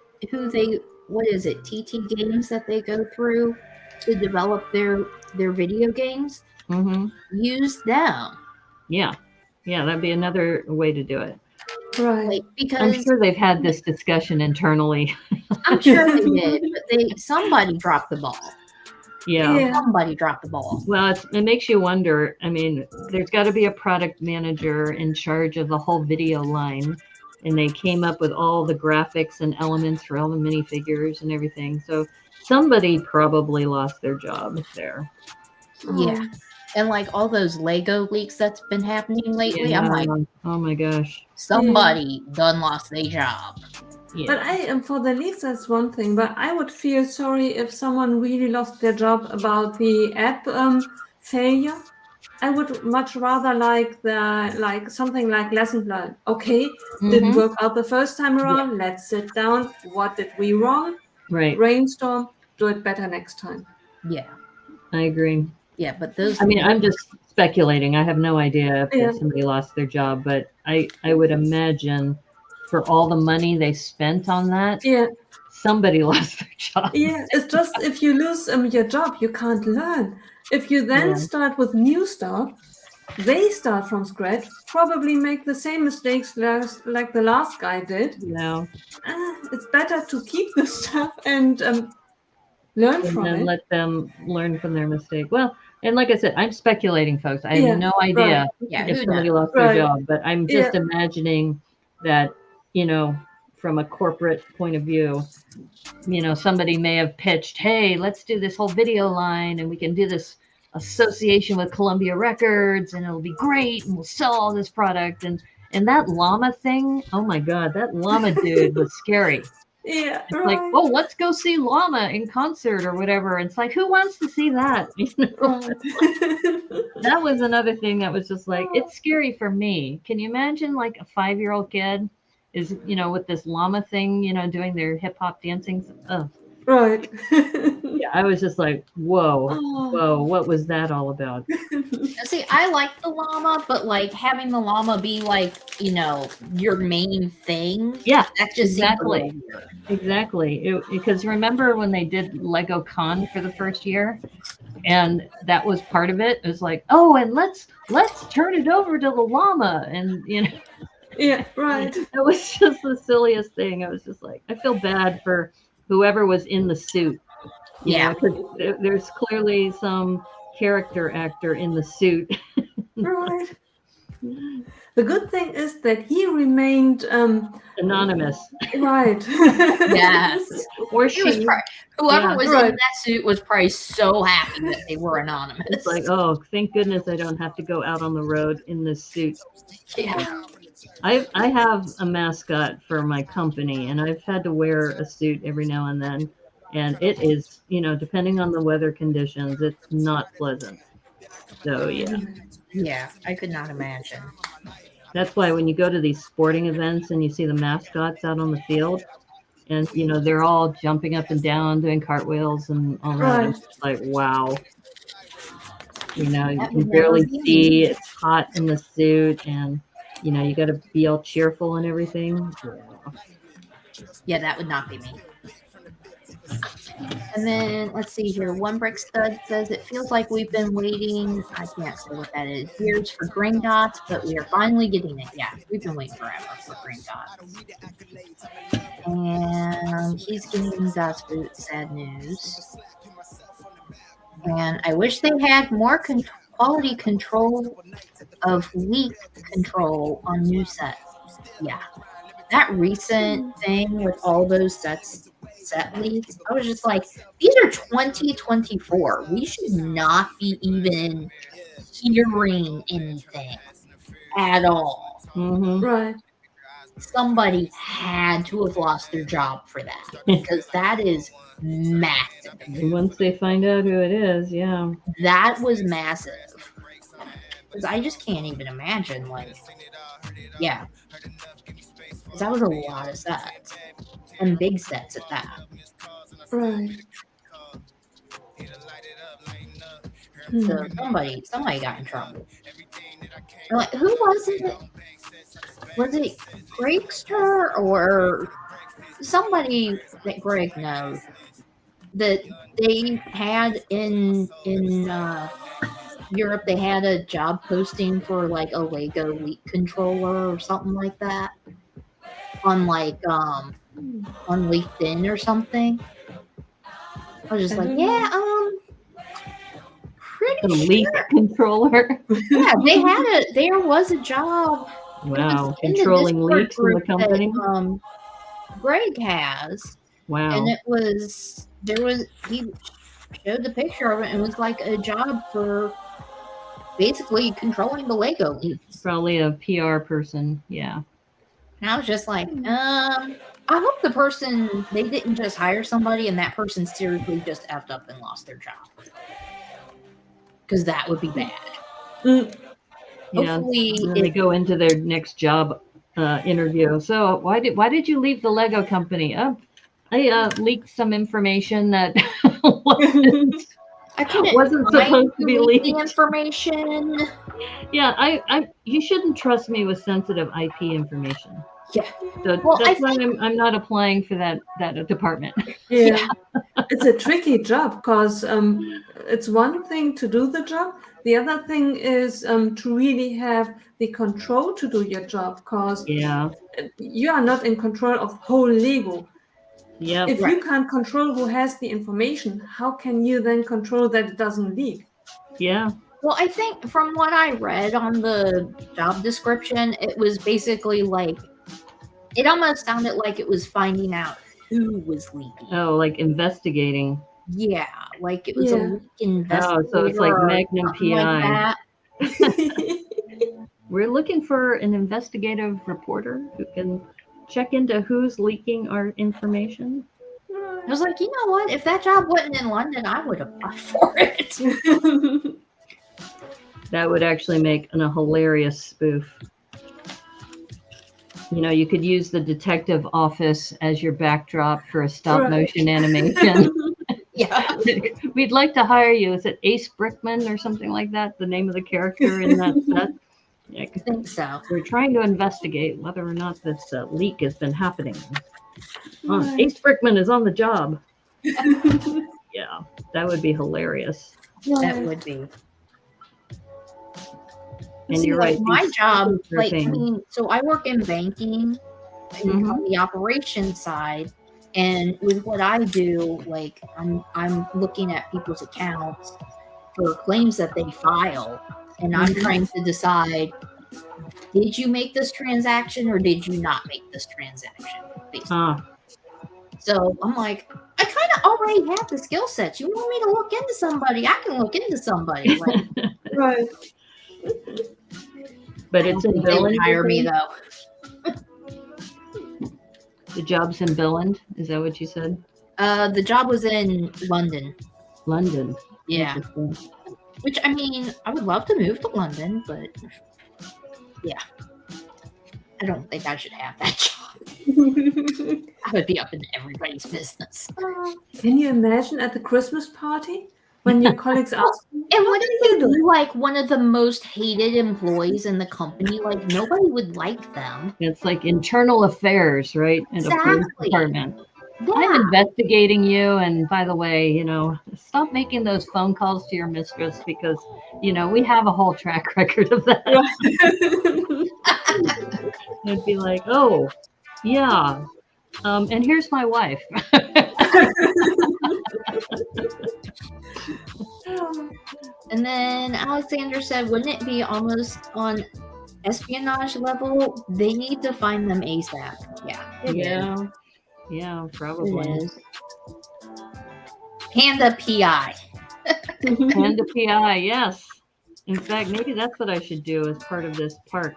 what is it, TT games that they go through to develop their video games, Mm-hmm. use them. Yeah. Yeah, that'd be another way to do it. Right. Like, I'm because sure they've had this discussion internally. I'm sure they did, but somebody dropped the ball. Yeah. Yeah. Somebody dropped the ball. Well, it makes you wonder. I mean, there's got to be a product manager in charge of the whole video line. And they came up with all the graphics and elements for all the minifigures and everything. So somebody probably lost their job there. Yeah. And like all those Lego leaks that's been happening lately, I'm like, oh my gosh. somebody done lost their job. Yeah. But I am for the leaks. That's one thing. But I would feel sorry if someone really lost their job about the app failure. I would much rather like something like lesson plan. Okay, didn't work out the first time around. Let's sit down. What did we wrong? Right. Brainstorm. Do it better next time. Yeah. I agree. Yeah, but those. I mean, I'm just speculating. I have no idea Yeah. if somebody lost their job, but I would imagine for all the money they spent on that, Yeah. somebody lost their job. Yeah, it's just if you lose your job, you can't learn. If you then start with new stuff, they start from scratch, probably make the same mistakes like the last guy did. No. It's better to keep the stuff and learn And from then it. let them learn from their mistake. Well, and like I said, I'm speculating, folks. I Yeah, have no idea Yeah, if who somebody knows? lost their Right. job, but I'm just imagining that, you know, from a corporate point of view, you know, somebody may have pitched, hey, let's do this whole video line and we can do this association with Columbia Records and it'll be great and we'll sell all this product. And that llama thing, oh my God, that llama dude was scary. Yeah, It's like, oh, let's go see llama in concert or whatever. It's like, who wants to see that? You know? That was another thing that was just like, it's scary for me. Can you imagine like a 5-year-old kid is, you know, with this llama thing, you know, doing their hip hop dancing? Oh. Right. Yeah, I was just like, whoa, what was that all about? See, I like the llama, but like having the llama be like, you know, your main thing. Yeah, that just exactly. seems a little weird. Exactly. Because remember when they did Lego Con for the first year, and that was part of it. It was like, oh, and let's turn it over to the llama, and you know. Yeah, right. It was just the silliest thing. I was just like, I feel bad for whoever was in the suit. Yeah. Know, there's clearly some character actor in the suit. Right. The good thing is that he remained anonymous. Right. Yes. Or she. Whoever was in that suit was probably so happy that they were anonymous. It's like, oh, thank goodness I don't have to go out on the road in this suit. Yeah. I have a mascot for my company, and I've had to wear a suit every now and then. And it is, you know, depending on the weather conditions, it's not pleasant. So yeah, Yeah, I could not imagine. that's why when you go to these sporting events and you see the mascots out on the field, and they're all jumping up and down, doing cartwheels and all that. Right. I'm just like, wow. You That can would never barely be see. me. It's hot in the suit, and you got to be all cheerful and everything. Yeah, that would not be me. And then let's see here. One brick stud says it feels like we've been waiting. I can't say what that is. Years for green dots, but we are finally getting it. Yeah, we've been waiting forever for green dots. And he's getting dots for sad news. And I wish they had more quality control of leak control on new sets. Yeah, that recent thing with all those set leaks, I was just like, these are 2024. We should not be even hearing anything at all. Mm-hmm. Right. Somebody had to have lost their job for that, because that is massive. Once they find out who it is, yeah. That was massive. Because I just can't even imagine, like, yeah. Because that was a lot of sets. And big sets at that. Right. So somebody got in trouble. Like, who was it? Was it Gregster or somebody that Greg knows that they had in Europe? They had a job posting for like a Lego leak controller or something like that on like on LinkedIn or something. I was just like, yeah, pretty sure. Leak controller. Yeah, there was a job. Wow, controlling leaks in the company. That, Greg has. Wow. And he showed the picture of it, and it was like a job for basically controlling the Lego leaks. Probably a PR person, yeah. And I was just like, I hope the person, they didn't just hire somebody and that person seriously just effed up and lost their job. Because that would be bad. Yeah, hopefully they go into their next job interview. So why did you leave the Lego company? I leaked some information that wasn't supposed to be leaked. The information. Yeah, you shouldn't trust me with sensitive IP information. Yeah. So that's why I'm not applying for that department. Yeah. It's a tricky job because it's one thing to do the job. The other thing is to really have the control to do your job, because you are not in control of whole Lego. Yeah. If you can't control who has the information, how can you then control that it doesn't leak? Yeah. Well, I think from what I read on the job description, it was basically like, it almost sounded like it was finding out who was leaking. Oh, like investigating. Yeah, like it was a leak investigator. Oh, so it's like Magnum PI. Like We're looking for an investigative reporter who can check into who's leaking our information. I was like, you know what? If that job wasn't in London, I would apply for it. That would actually make a hilarious spoof. You could use the detective office as your backdrop for a stop motion animation. Yeah. We'd like to hire you. Is it Ace Brickman or something like that? The name of the character in that set? Yeah, I think so. We're trying to investigate whether or not this leak has been happening. Ace Brickman is on the job. Yeah, that would be hilarious. That would be. And you're right. My job, so I work in banking on the operations side, and with what I do, like I'm looking at people's accounts for claims that they file, and I'm trying to decide, did you make this transaction or did you not make this transaction? So I'm like, I kind of already have the skill sets. You want me to look into somebody? I can look into somebody. Like, right. But it's in Billund. They would hire me though. The job's in Billund. Is that what you said? The job was in London. London. Yeah. Interesting. Which, I mean, I would love to move to London, but yeah. I don't think I should have that job. I would be up in everybody's business. Can you imagine at the Christmas party when your colleagues ask you, And "What wouldn't are you you be doing?" like one of the most hated employees in the company? Like nobody would like them. It's like internal affairs, right? In a police Exactly. department. I'm Yeah. investigating you, and by the way, stop making those phone calls to your mistress because, we have a whole track record of that. It'd be like, oh, yeah, and here's my wife. And then Alexander said, wouldn't it be almost on espionage level? They need to find them ASAP. Yeah. It is. Yeah, It probably. is. Panda PI. Panda PI, yes. In fact, maybe that's what I should do as part of this park,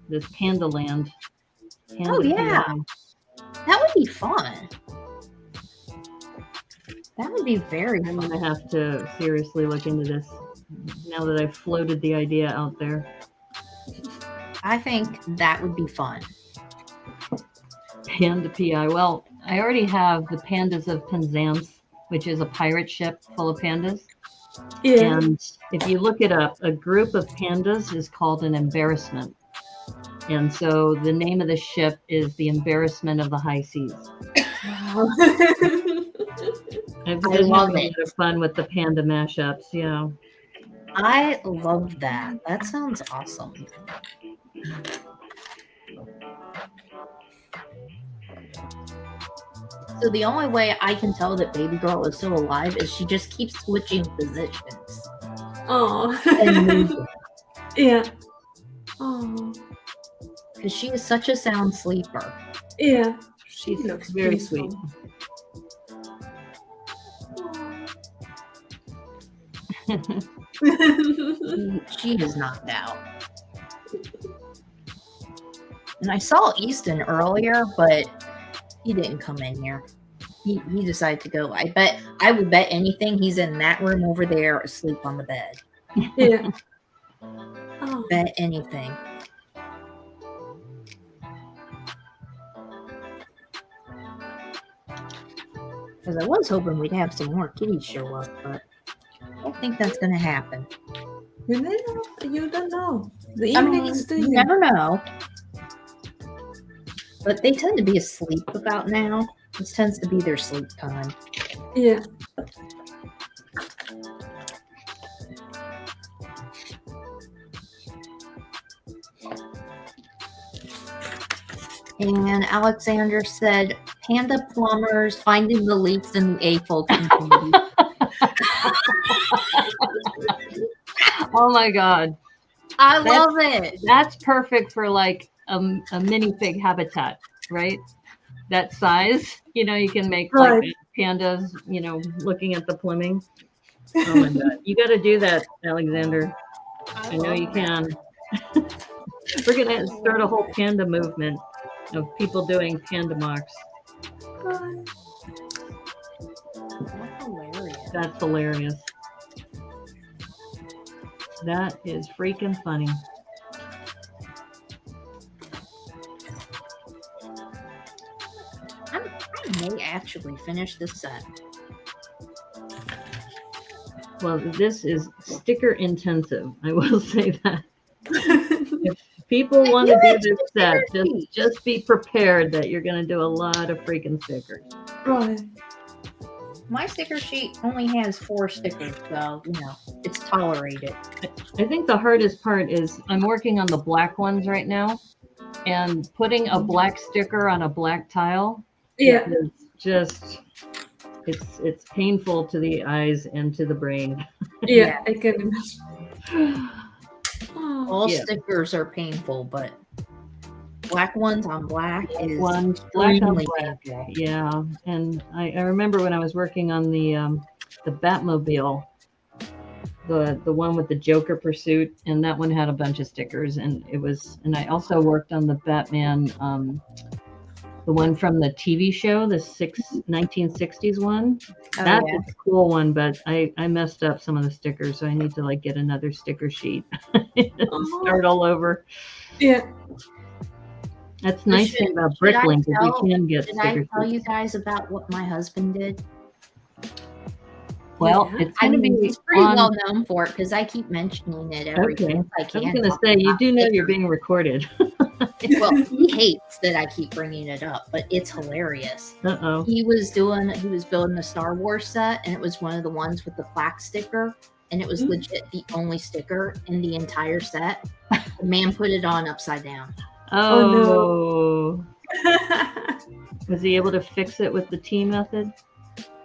this Panda Land. Panda Oh, yeah. PI. That would be fun. That would be very I'm fun. going to have to seriously look into this now that I've floated the idea out there. I think that would be fun. Panda PI. Well, I already have the Pandas of Penzance, which is a pirate ship full of pandas. Yeah. And if you look it up, a group of pandas is called an embarrassment. And so the name of the ship is the Embarrassment of the High Seas. I've been love having a it. lot of fun with the panda mashups. Yeah. I love that. That sounds awesome. So the only way I can tell that baby girl is still alive is she just keeps switching positions Oh. and moving. Yeah. Oh. Because she is such a sound sleeper. Yeah. She's looks very peaceful. sweet. She is knocked out. And I saw Easton earlier, but he didn't come in here. He decided to go. I would bet anything he's in that room over there asleep on the bed. Yeah. Oh. Bet anything. Because I was hoping we'd have some more kitties show up, but I don't think that's going to happen. You don't know. The I evening mean, is still you young. never know. But they tend to be asleep about now. This tends to be their sleep time. Yeah. And Alexander said, Panda plumbers finding the leaks in the A-fold community. Oh my God. I love it. That's perfect for like a minifig habitat, right? That size, you can make like pandas, looking at the plumbing. Oh my God. You got to do that, Alexander. I know you can. We're going to start a whole panda movement of people doing panda mocks. That's hilarious. That's hilarious. That is freaking funny. I may actually finish this set. Well, this is sticker intensive. I will say that. If people want to do this set, just be prepared that you're going to do a lot of freaking stickers. Right. My sticker sheet only has 4 stickers, so, it's tolerated. I think the hardest part is I'm working on the black ones right now, and putting a black sticker on a black tile is just, it's painful to the eyes and to the brain. Yeah, I can imagine. All stickers are painful, but black ones on black is black on extremely black. painful. Yeah, and I remember when I was working on the Batmobile, the one with the Joker pursuit, and that one had a bunch of stickers, and I also worked on the Batman, the one from the TV show, the 1960s one. Oh, That's yeah. a cool one, but I messed up some of the stickers, so I need to like get another sticker sheet and start all over. Yeah. That's the nice thing about Bricklink is you can get Did sticker I tell you sheets. guys about what my husband did? Well, Yeah. it's going to be he's pretty on. well known for it because I keep mentioning it every Okay. chance I I was can. going to say, you do know you're being recorded. Well, he hates that I keep bringing it up, but it's hilarious. Uh-oh. He was building a Star Wars set, and it was one of the ones with the plaque sticker, and it was legit the only sticker in the entire set. The man put it on upside down. Oh, was he able to fix it with the T method?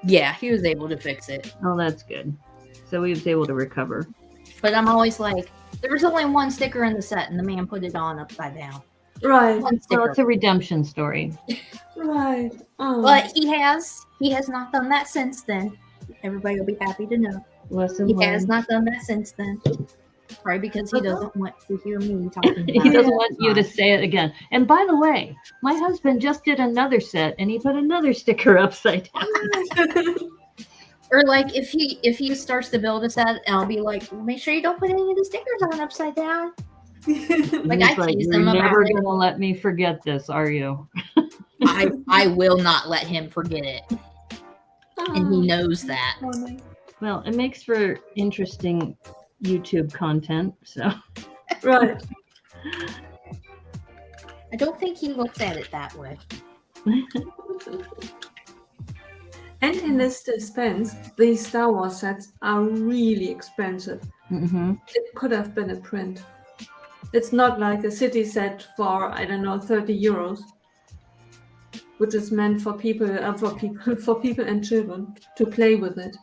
Yeah, he was able to fix it. Oh, that's good. So he was able to recover. But I'm always like, there was only one sticker in the set, and the man put it on upside down. Right. One sticker. Well, it's a redemption story. Right. Oh. But he has not done that since then. Everybody will be happy to know. Lesson He learned. has not done that since then. Probably because he doesn't want to hear me talking about He it. doesn't want you to say it again. And by the way, my husband just did another set, and he put another sticker upside down. Or like if he starts to build a set, I'll be like, make sure you don't put any of the stickers on upside down. Like He's I tease you're him about never it. gonna let me forget this, are you? I will not let him forget it, and he knows that. Well, it makes for interesting YouTube content. So Right. I don't think he looks at it that way. And in this dispense, these Star Wars sets are really expensive. mm-hmm. It could have been a print. It's not like a city set for, I don't know, 30 euros, which is meant for people and children to play with it.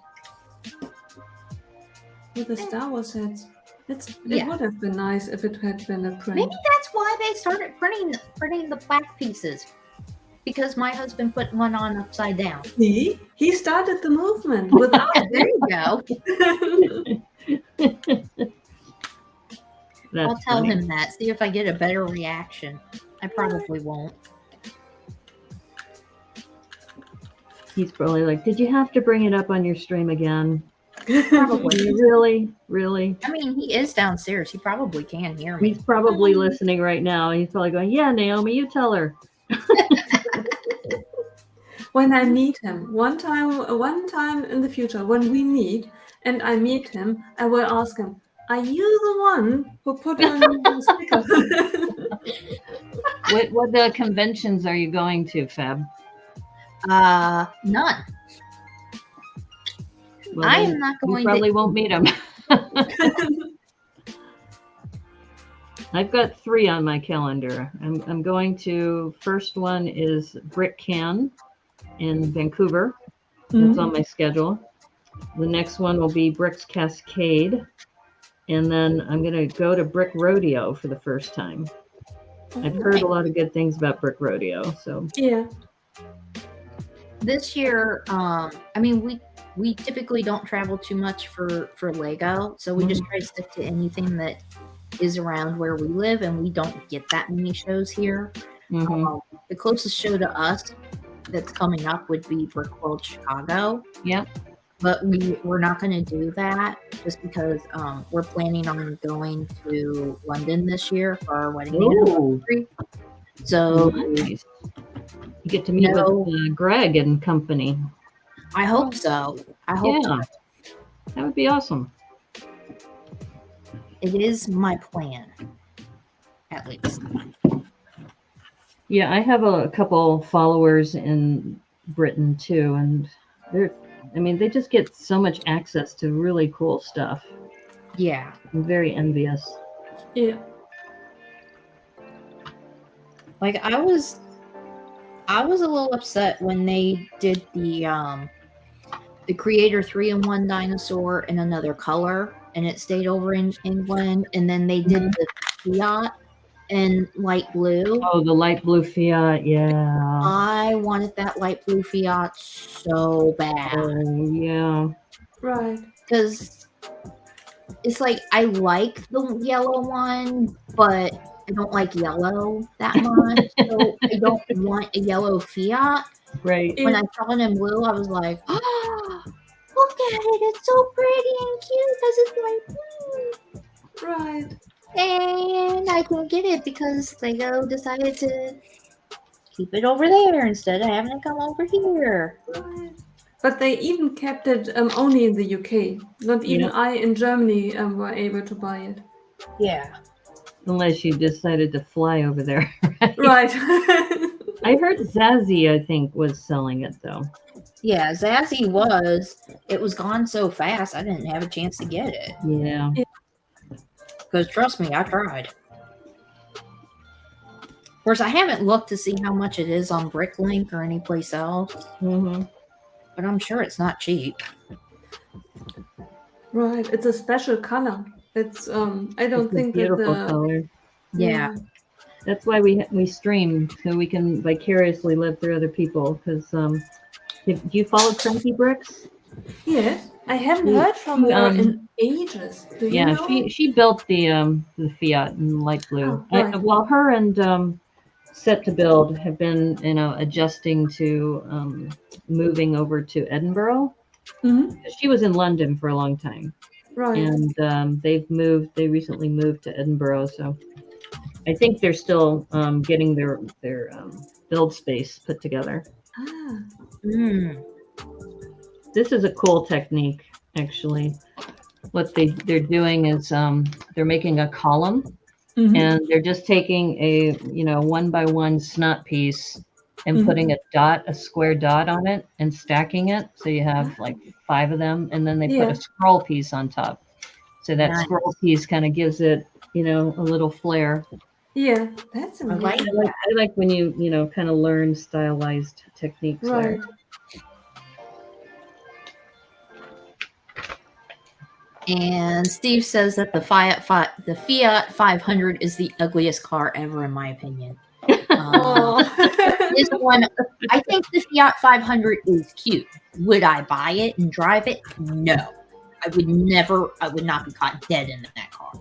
With the Star Wars sets, it would have been nice if it had been a print. Maybe that's why they started printing the black pieces, because my husband put one on upside down. See? He started the movement without There you go. I'll tell funny. him that. See if I get a better reaction. I probably won't. He's probably like, did you have to bring it up on your stream again? Probably. Really? I mean, he is downstairs. He probably can hear me. He's probably listening right now. He's probably going, yeah, Naomi, you tell her. When I meet him, one time in the future, when we meet and I meet him, I will ask him, are you the one who put on the sticker? What conventions are you going to, Fab? None. Well, I then am not you going probably to. won't meet him. I've got 3 on my calendar. I'm going to, first one is BrickCan in Vancouver. That's on my schedule. The next one will be Bricks Cascade. And then I'm going to go to Brick Rodeo for the first time. I've heard a lot of good things about Brick Rodeo. So Yeah. This year, I mean, we typically don't travel too much for Lego, so we just try to stick to anything that is around where we live, and we don't get that many shows here. The closest show to us that's coming up would be Brick World Chicago. Yeah. But we're not going to do that just because we're planning on going to London this year for our wedding anniversary. So nice. You get to meet with Greg and company. I hope so. I hope so. That would be awesome. It is my plan, at least. Yeah, I have a couple followers in Britain too, and they just get so much access to really cool stuff. Yeah. I'm very envious. Yeah. Like I was a little upset when they did the Creator 3-in-1 dinosaur in another color, and it stayed over in England, and then they did the Fiat in light blue. Oh, the light blue Fiat, yeah. I wanted that light blue Fiat so bad. Oh, yeah. Right. Because it's like I like the yellow one, but I don't like yellow that much, so I don't want a yellow Fiat. Right. When I saw it in blue, I was like, oh, look at it. It's so pretty and cute because it's like blue. Right. And I couldn't get it because Lego decided to keep it over there instead of having it come over here. Right. But they even kept it only in the UK. Not even Yeah. I in Germany were able to buy it. Yeah. Unless you decided to fly over there. Right. I heard Zazie, I think, was selling it though. Yeah, Zazie was. It was gone so fast, I didn't have a chance to get it. Yeah. Because trust me, I tried. Of course, I haven't looked to see how much it is on Bricklink or anyplace else, Mm-hmm. but I'm sure it's not cheap. Right. It's a special color. It's I don't It's a think that beautiful the color. Yeah. That's why we stream, so we can vicariously live through other people. Because do you follow Cranky Bricks? Yes. I haven't She- heard from she, her in ages. Do you Yeah, know? she built the Fiat in light blue. Oh, right. Well, her and Set to Build have been adjusting to moving over to Edinburgh. Mhm. She was in London for a long time, Right. and they've moved. They recently moved to Edinburgh, so I think they're still getting their build space put together. Ah. Mm. This is a cool technique, actually. What they're doing is they're making a column, Mhm. and they're just taking a 1x1 snot piece and putting a square dot on it and stacking it, so you have like 5 of them, and then they put Yeah. a scroll piece on top, so that Nice. scroll piece kind of gives it a little flair. Yeah. That's I like amazing. I like when you kind of learn stylized techniques there. Right. And Steve says that the Fiat 500 is the ugliest car ever, in my opinion. Oh. This one, I think the Fiat 500 is cute. Would I buy it and drive it? No. I would not be caught dead in that car.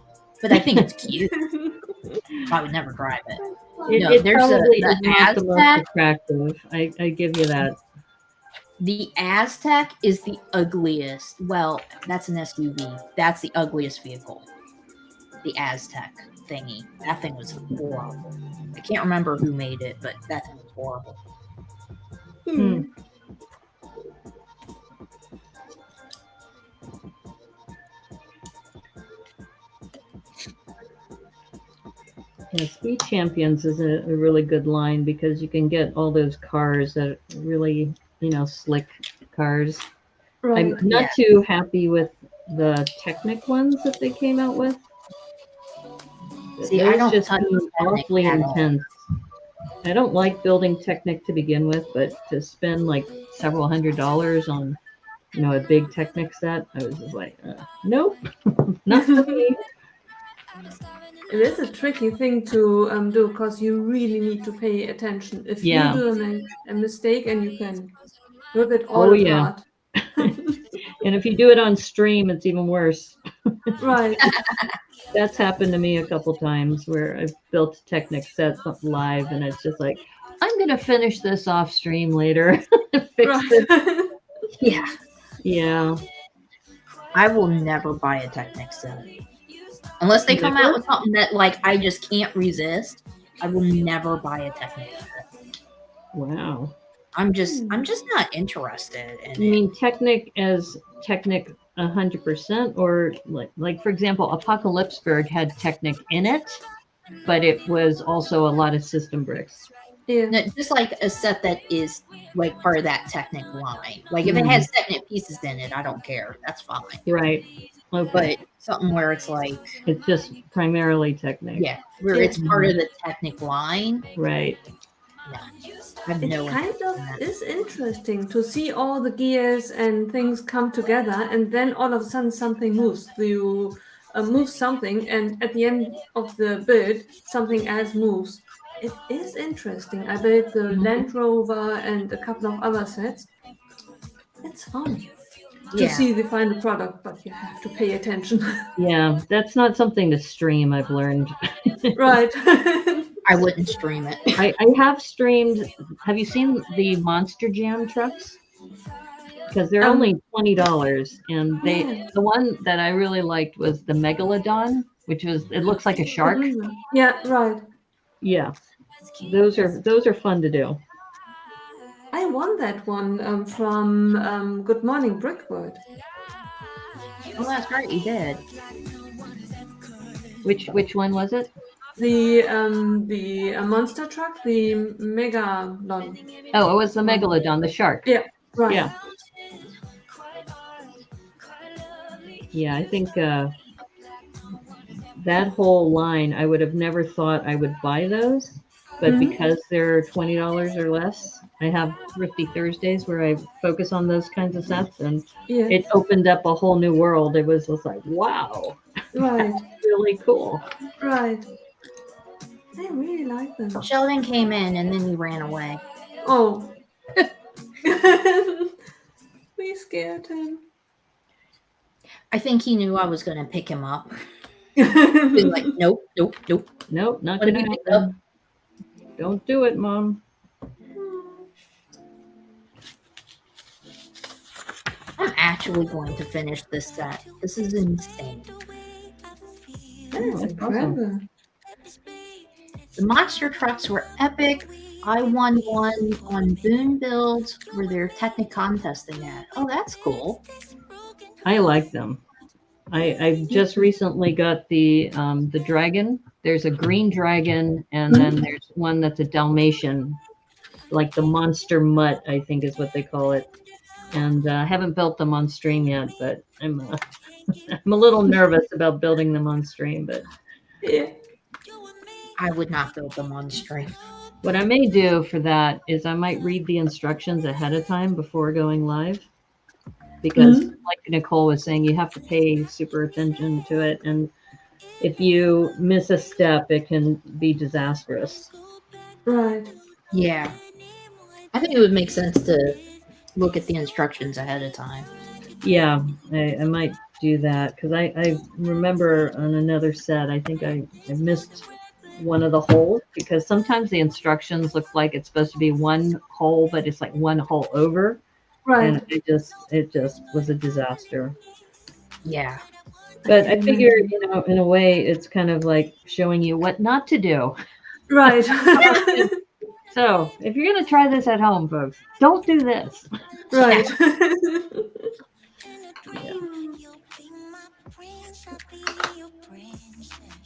But I think it's cute. I would never drive it. No, It there's probably the is not the most Aztec. attractive. I give you that. The Aztec is the ugliest. Well, that's an SUV. That's the ugliest vehicle. The Aztec thingy. That thing was horrible. I can't remember who made it, but that thing was horrible. Hmm. Yeah, Speed Champions is a really good line because you can get all those cars that are really, slick cars. Right. I'm not too happy with the Technic ones that they came out with. See, I Those don't just touch seem Technic awfully at all. intense. I don't like building Technic to begin with, but to spend like several $100s on, a big Technic set, I was just like, nope, not for me. It is a tricky thing to do because you really need to pay attention. If Yeah. you do a mistake and you can rip it all Oh, yeah. apart. And if you do it on stream, it's even worse. Right. That's happened to me a couple times where I've built Technic sets up live, and it's just like, I'm going to finish this off stream later. Fix it. Right. Yeah. Yeah. I will never buy a Technic set. Unless they come out with something that I just can't resist. I will never buy a Technic set. Wow. I'm just not interested in You it. mean Technic as Technic 100%, or like for example, Apocalypseburg had Technic in it, but it was also a lot of system bricks. Yeah. No, just like a set that is part of that Technic line. Like if it has Technic pieces in it, I don't care. That's fine. Right. Okay. But something where it's it's just primarily Technic. Yeah, where it's part of the Technic line. Right. No. I have no It kind interest of in that. is interesting to see all the gears and things come together, and then all of a sudden something moves. You move something, and at the end of the build, something else moves. It is interesting. I built the Land Rover and a couple of other sets. It's fun. to Yeah. see the final product, but you have to pay attention. Yeah, that's not something to stream, I've learned. Right. I wouldn't stream it. I have streamed. Have you seen the Monster Jam trucks? Because they're only $20, and Yeah. the one that I really liked was the Megalodon, which was it looks like a shark. Yeah, right. Yeah, those are fun to do. I won that one from Good Morning Brickworld. Oh, that's right, you did. Which one was it? The monster truck, the Megalon. Oh, it was the Megalodon, the shark. Yeah, right. Yeah. Yeah, I think that whole line, I would have never thought I would buy those, but because they're $20 or less, I have Thrifty Thursdays where I focus on those kinds of sets, and Yeah, it opened up a whole new world. It was just like, wow, right, really cool. right. I really like them. Sheldon came in and then he ran away. Oh. We scared him. I think he knew I was going to pick him up. Be like, nope, nope, nope. Nope, not Let gonna me pick up. happen. Don't do it, Mom. I'm actually going to finish this set. This is insane. That is that's incredible. The monster trucks were epic. I won one on Boon Builds where they're technic contesting at. Oh, that's cool. I like them. I just recently got the dragon. There's a green dragon, and then there's one that's a Dalmatian, like the monster mutt, I think is what they call it. And I haven't built them on stream yet, but I'm a little nervous about building them on stream. But Yeah. I would not build them on stream. what I may do for that is I might read the instructions ahead of time before going live. Because like Nicole was saying, you have to pay super attention to it. And if you miss a step, it can be disastrous. Right. Yeah. I think it would make sense to look at the instructions ahead of time. Yeah, I might do that. Because I remember on another set, I think I missed one of the holes. Because sometimes the instructions look like it's supposed to be one hole, but it's like one hole over. Right. And it just was a disaster. Yeah. But I figure, in a way, it's kind of like showing you what not to do. Right. So if you're going to try this at home, folks, don't do this. Right.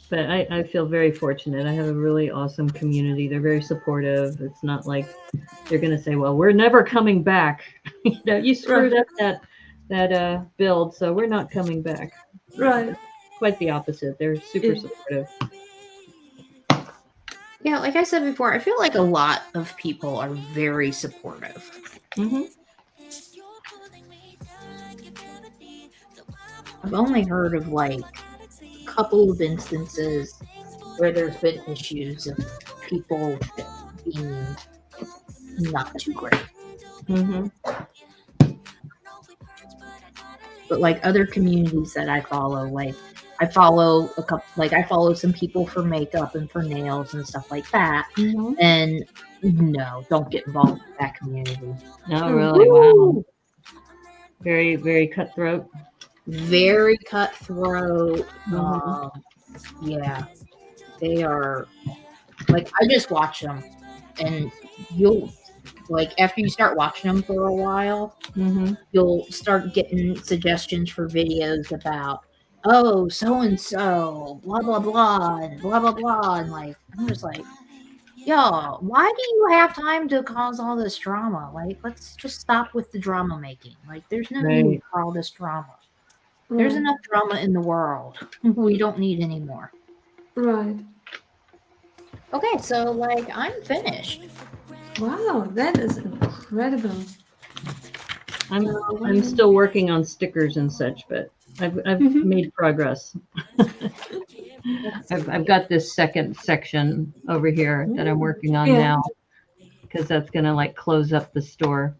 But I feel very fortunate. I have a really awesome community. They're very supportive. It's not like they're going to say, well, we're never coming back. You screwed up that build, so we're not coming back. Right. Quite the opposite. They're super supportive. Yeah, like I said before, I feel like a lot of people are very supportive. Mm-hmm. I've only heard of like a couple of instances where there's been issues of people being not too great. Mm-hmm. But like other communities that I follow, like I follow a couple, like I follow some people for makeup and for nails and stuff like that. Mm-hmm. And no, don't get involved with that community. Oh, really? Wow. Very, very cutthroat. Very cutthroat. Yeah, they are. Like I just watch them, and you'll like after you start watching them for a while, you'll start getting suggestions for videos about so and so, blah blah blah, and blah blah blah, and like I'm just like, yo, why do you have time to cause all this drama? Like, let's just stop with the drama making. Like, there's no need for all this drama. There's enough drama in the world. We don't need any more. Right. Okay, so like I'm finished. Wow, that is incredible. I'm still working on stickers and such, but I've made progress. I've got this second section over here that I'm working on now, because that's gonna like close up the store.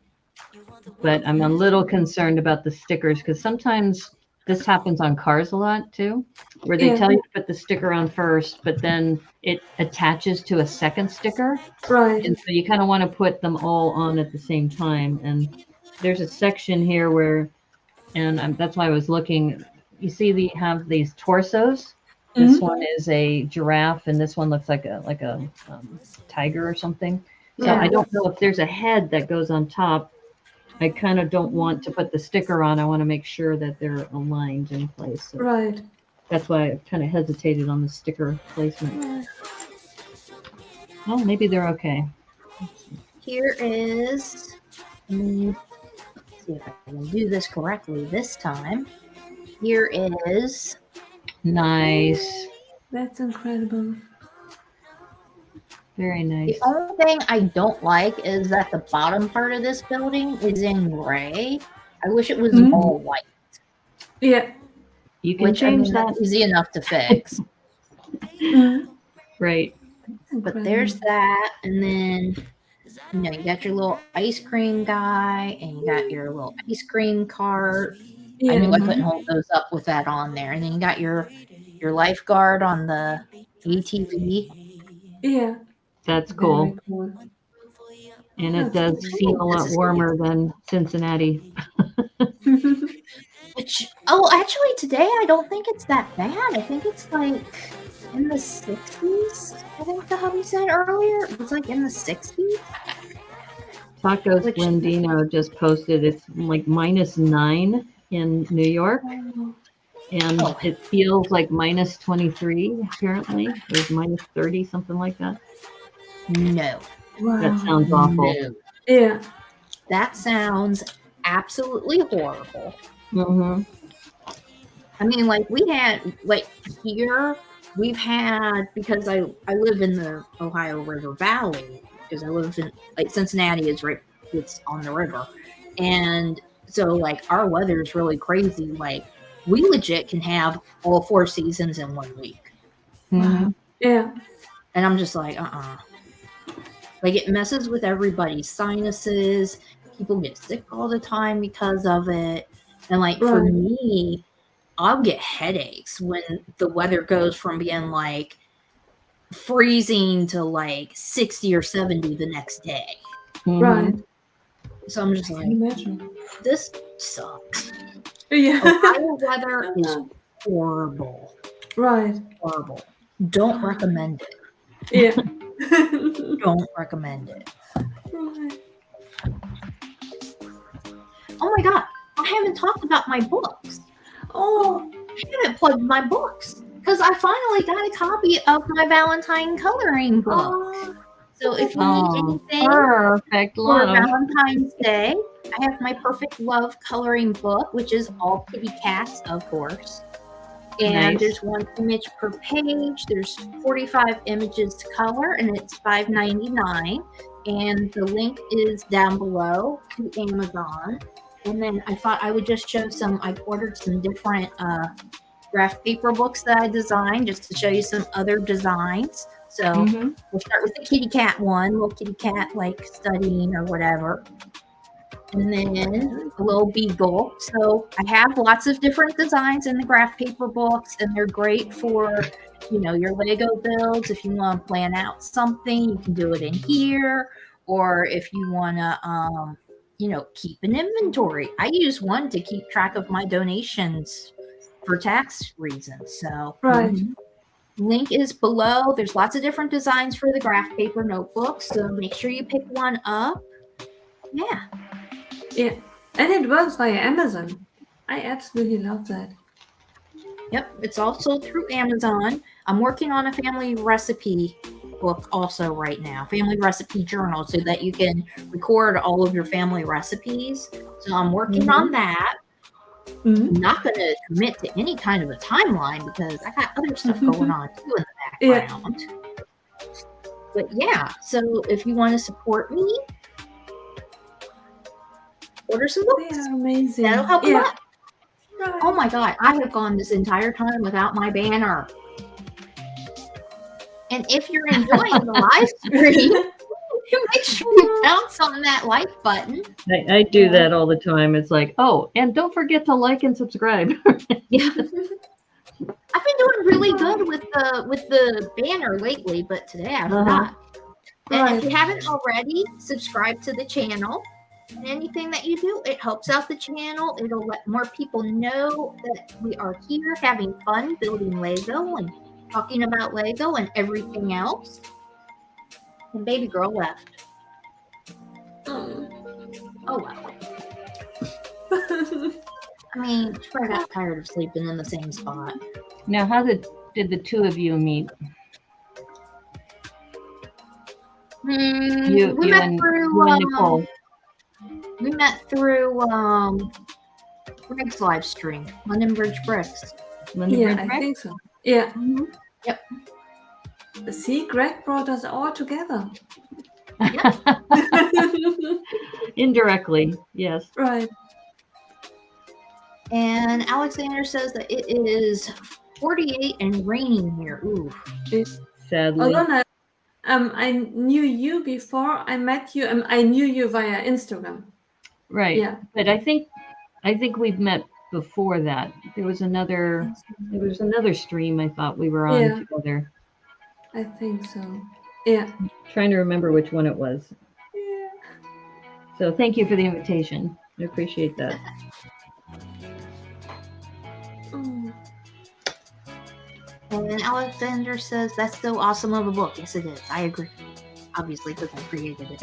but I'm a little concerned about the stickers because sometimes this happens on cars a lot too, where they Yeah. tell you to put the sticker on first, but then it attaches to a second sticker. Right. And so you kind of want to put them all on at the same time. And there's a section here where, and that's why I was looking, you see they have these torsos. This one is a giraffe, and this one looks like a tiger or something. So Yeah. I don't know if there's a head that goes on top. I kind of don't want to put the sticker on. I want to make sure that they're aligned in place. So Right. that's why I kind of hesitated on the sticker placement. Oh, maybe they're okay. Here is, let me see if I can do this correctly this time. Here is, Nice. That's incredible. Very nice. the only thing I don't like is that the bottom part of this building is in gray. I wish it was all white. Yeah. You can Which I change mean, that. that's easy enough to fix. Right. But there's that, and then you got your little ice cream guy, and you got your little ice cream cart. Yeah. I knew I couldn't hold those up with that on there. And then you got your lifeguard on the ATV. Yeah. That's cool. Very cool. And it does seem a lot warmer than Cincinnati. Which, actually today I don't think it's that bad. I think it's like in the 60s. I think the hubby said earlier. It was like in the 60s. Tacos Blendino just posted it's like -9 in New York. And it feels like -23 apparently. It was -30, something like that. No. Wow. That sounds awful. No. Yeah. That sounds absolutely horrible. Mm-hmm. I mean, like we had, like here, we've had, because I live in the Ohio River Valley, because I live in, like, Cincinnati is right, it's on the river. And so, like, our weather is really crazy. Like, we legit can have all 4 seasons in 1 week. Mm-hmm. Yeah. And I'm just like, Like, it messes with everybody's sinuses. People get sick all the time because of it. And, like, for me, I'll get headaches when the weather goes from being, like, freezing to, like, 60 or 70 the next day. Mm-hmm. Right. So I'm just like, Imagine. this sucks. Yeah. Ohio weather is horrible. Right. Horrible. Don't recommend it. Yeah. Don't recommend it. Right. Oh my god, I haven't talked about my books. Oh. I haven't plugged my books because I finally got a copy of my Valentine coloring book. Oh. So if you need anything Perfect for love. Valentine's Day, I have my Perfect Love coloring book, which is all kitty cats, of course. And Nice. there's 1 image per page. There's 45 images to color, and it's $5.99. And the link is down below to Amazon. And then I thought I would just show some. I've ordered some different graph paper books that I designed just to show you some other designs. So we'll start with the kitty cat one, little kitty cat like studying or whatever. And then a little beagle. So I have lots of different designs in the graph paper books, and they're great for, your Lego builds. If you want to plan out something, you can do it in here. Or if you want to, keep an inventory. I use one to keep track of my donations for tax reasons. So link is below. There's lots of different designs for the graph paper notebooks. So make sure you pick one up. Yeah. Yeah. And it works via Amazon. I absolutely love that. Yep. It's also through Amazon. I'm working on a family recipe book also right now, family recipe journal, so that you can record all of your family recipes. So I'm working on that. I'm not going to commit to any kind of a timeline because I got other stuff going on too in the background. But yeah, so if you want to support me, order some books. They are amazing. That'll help a lot. Right. Oh my god, I have gone this entire time without my banner. And if you're enjoying the live stream, You make sure you bounce on that like button. I do that all the time. It's like, oh, and don't forget to like and subscribe. Yeah. I've been doing really good with the banner lately, but today I forgot. And if you haven't already, subscribe to the channel. And anything that you do, it helps out the channel. It'll let more people know that we are here having fun building Lego and talking about Lego and everything else. And baby girl left. Oh well. I mean, she probably got tired of sleeping in the same spot. Now, how did the two of you meet? We met through Nicole. We met through Greg's live stream, London Bridge Bricks. I think so. Yeah. Mm-hmm. Yep. See, Greg brought us all together. Indirectly, yes. Right. And Alexander says that it is 48 and raining here. Ooh. Sadly. Although I knew you before I met you. I knew you via Instagram. Right. Yeah. But I think we've met before that. There was another stream I thought we were on together. I think so. Yeah. I'm trying to remember which one it was. Yeah. So thank you for the invitation. I appreciate that. And Alexander says that's so awesome of a book. Yes, it is. I agree. Obviously, because I created it.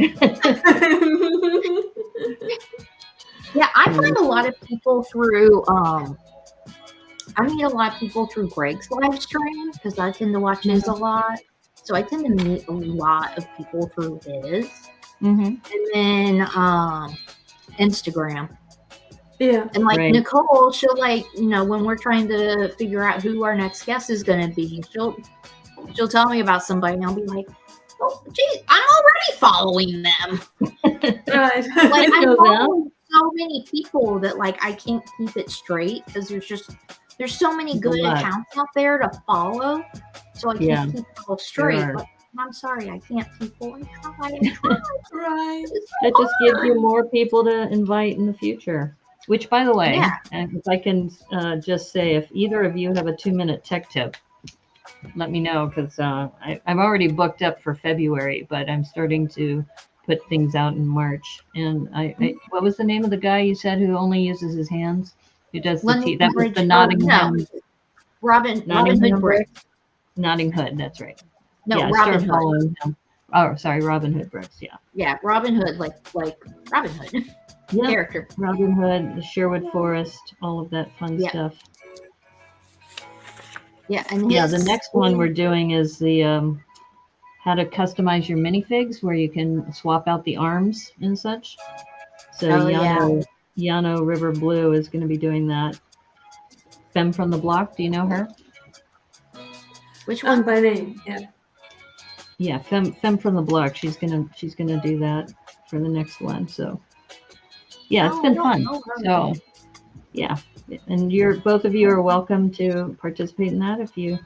Yeah, I find a lot of people through. I meet a lot of people through Greg's live stream because I tend to watch his a lot. So I tend to meet a lot of people through his. And then Instagram. Yeah. And like Nicole, she'll when we're trying to figure out who our next guest is going to be, she'll tell me about somebody and I'll be like, oh, geez, I'm already following them. Right. Like I follow so many people that I can't keep it straight because there's so many good accounts out there to follow. So I can't keep it all straight. But I'm sorry, I can't keep going. Right. That just gives you more people to invite in the future. Which, by the way, if I can just say, if either of you have a 2-minute tech tip, let me know because I'm already booked up for February, but I'm starting to put things out in March. And what was the name of the guy you said who only uses his hands? Who does the tea? That was the Nottingham. Robin Hood Bricks. Notting Hood, that's right. No, yeah, Robin Hood. Oh, sorry, Robin Hood Bricks. Yeah. Yeah, Robin Hood, like Robin Hood. Yep. Character. Robin Hood, the Sherwood Forest, all of that fun stuff. Yeah, and the next one we're doing is the how to customize your minifigs, where you can swap out the arms and such. So Yano River Blue is going to be doing that. Femme from the Block, do you know her? Which one? By name, yeah. Yeah, Femme from the Block. She's gonna do that for the next one. So. Yeah, it's been fun. So, yeah, and both of you are welcome to participate in that if you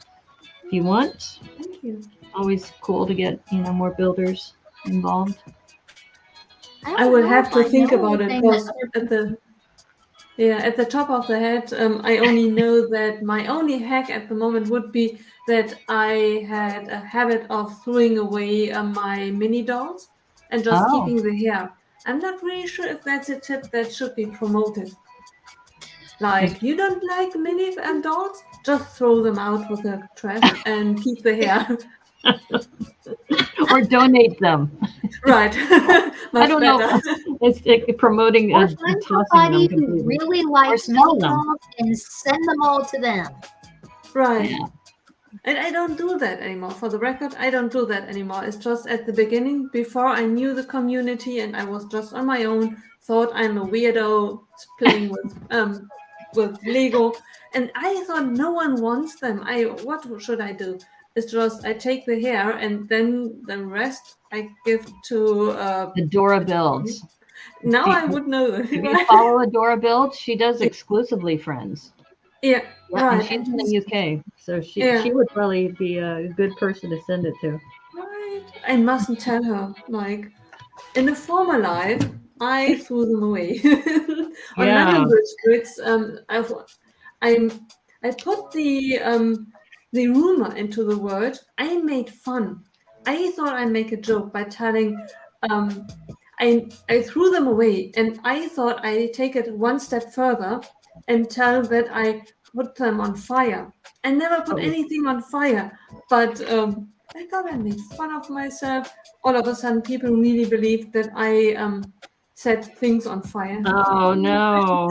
want. Thank you. Always cool to get more builders involved. I would have to think about it because at the top of the head, I only know that my only hack at the moment would be that I had a habit of throwing away my mini dolls and just keeping the hair. I'm not really sure if that's a tip that should be promoted. Like, you don't like mini dolls? Just throw them out with the trash and keep the hair. Or donate them. Right. I don't know. It's promoting or find somebody who really likes mini dolls and send them all to them. Right. Yeah. And I don't do that anymore. For the record, I don't do that anymore. It's just at the beginning, before I knew the community and I was just on my own, thought I'm a weirdo playing with Lego. And I thought no one wants them. What should I do? It's just I take the hair and then the rest I give to Adora Builds. Now I would know that. If you follow Adora Builds, she does exclusively Friends. Yeah, right. And she's in the UK, so she would probably be a good person to send it to. Right. I mustn't tell her. Like, in a former life, I threw them away. On Yeah. London Bridge bricks, I I put the rumor into the world. I made fun. I thought I'd make a joke by telling I threw them away, and I thought I'd take it one step further and tell that I put them on fire. I never put Oh. anything on fire, but I thought I made fun of myself. All of a sudden, people really believed that I set things on fire. Oh no.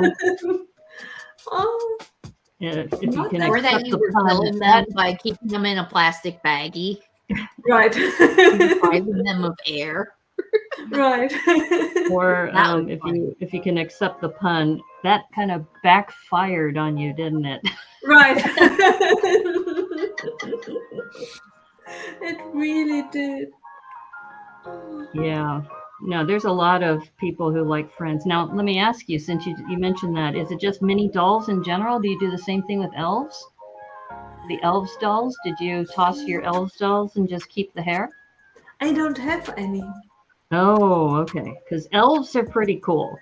Oh, If you Not can that- Or that accept you the were pun, killing them by keeping them in a plastic baggie, right, depriving them of air. right. or That was if you can accept the pun, that kind of backfired on you, didn't it? Right. It really did. Yeah. No, there's a lot of people who like Friends. Now, let me ask you, since you mentioned that, is it just mini dolls in general? Do you do the same thing with elves? The elves dolls? Did you toss your elves dolls and just keep the hair? I don't have any. Oh, okay. Because elves are pretty cool.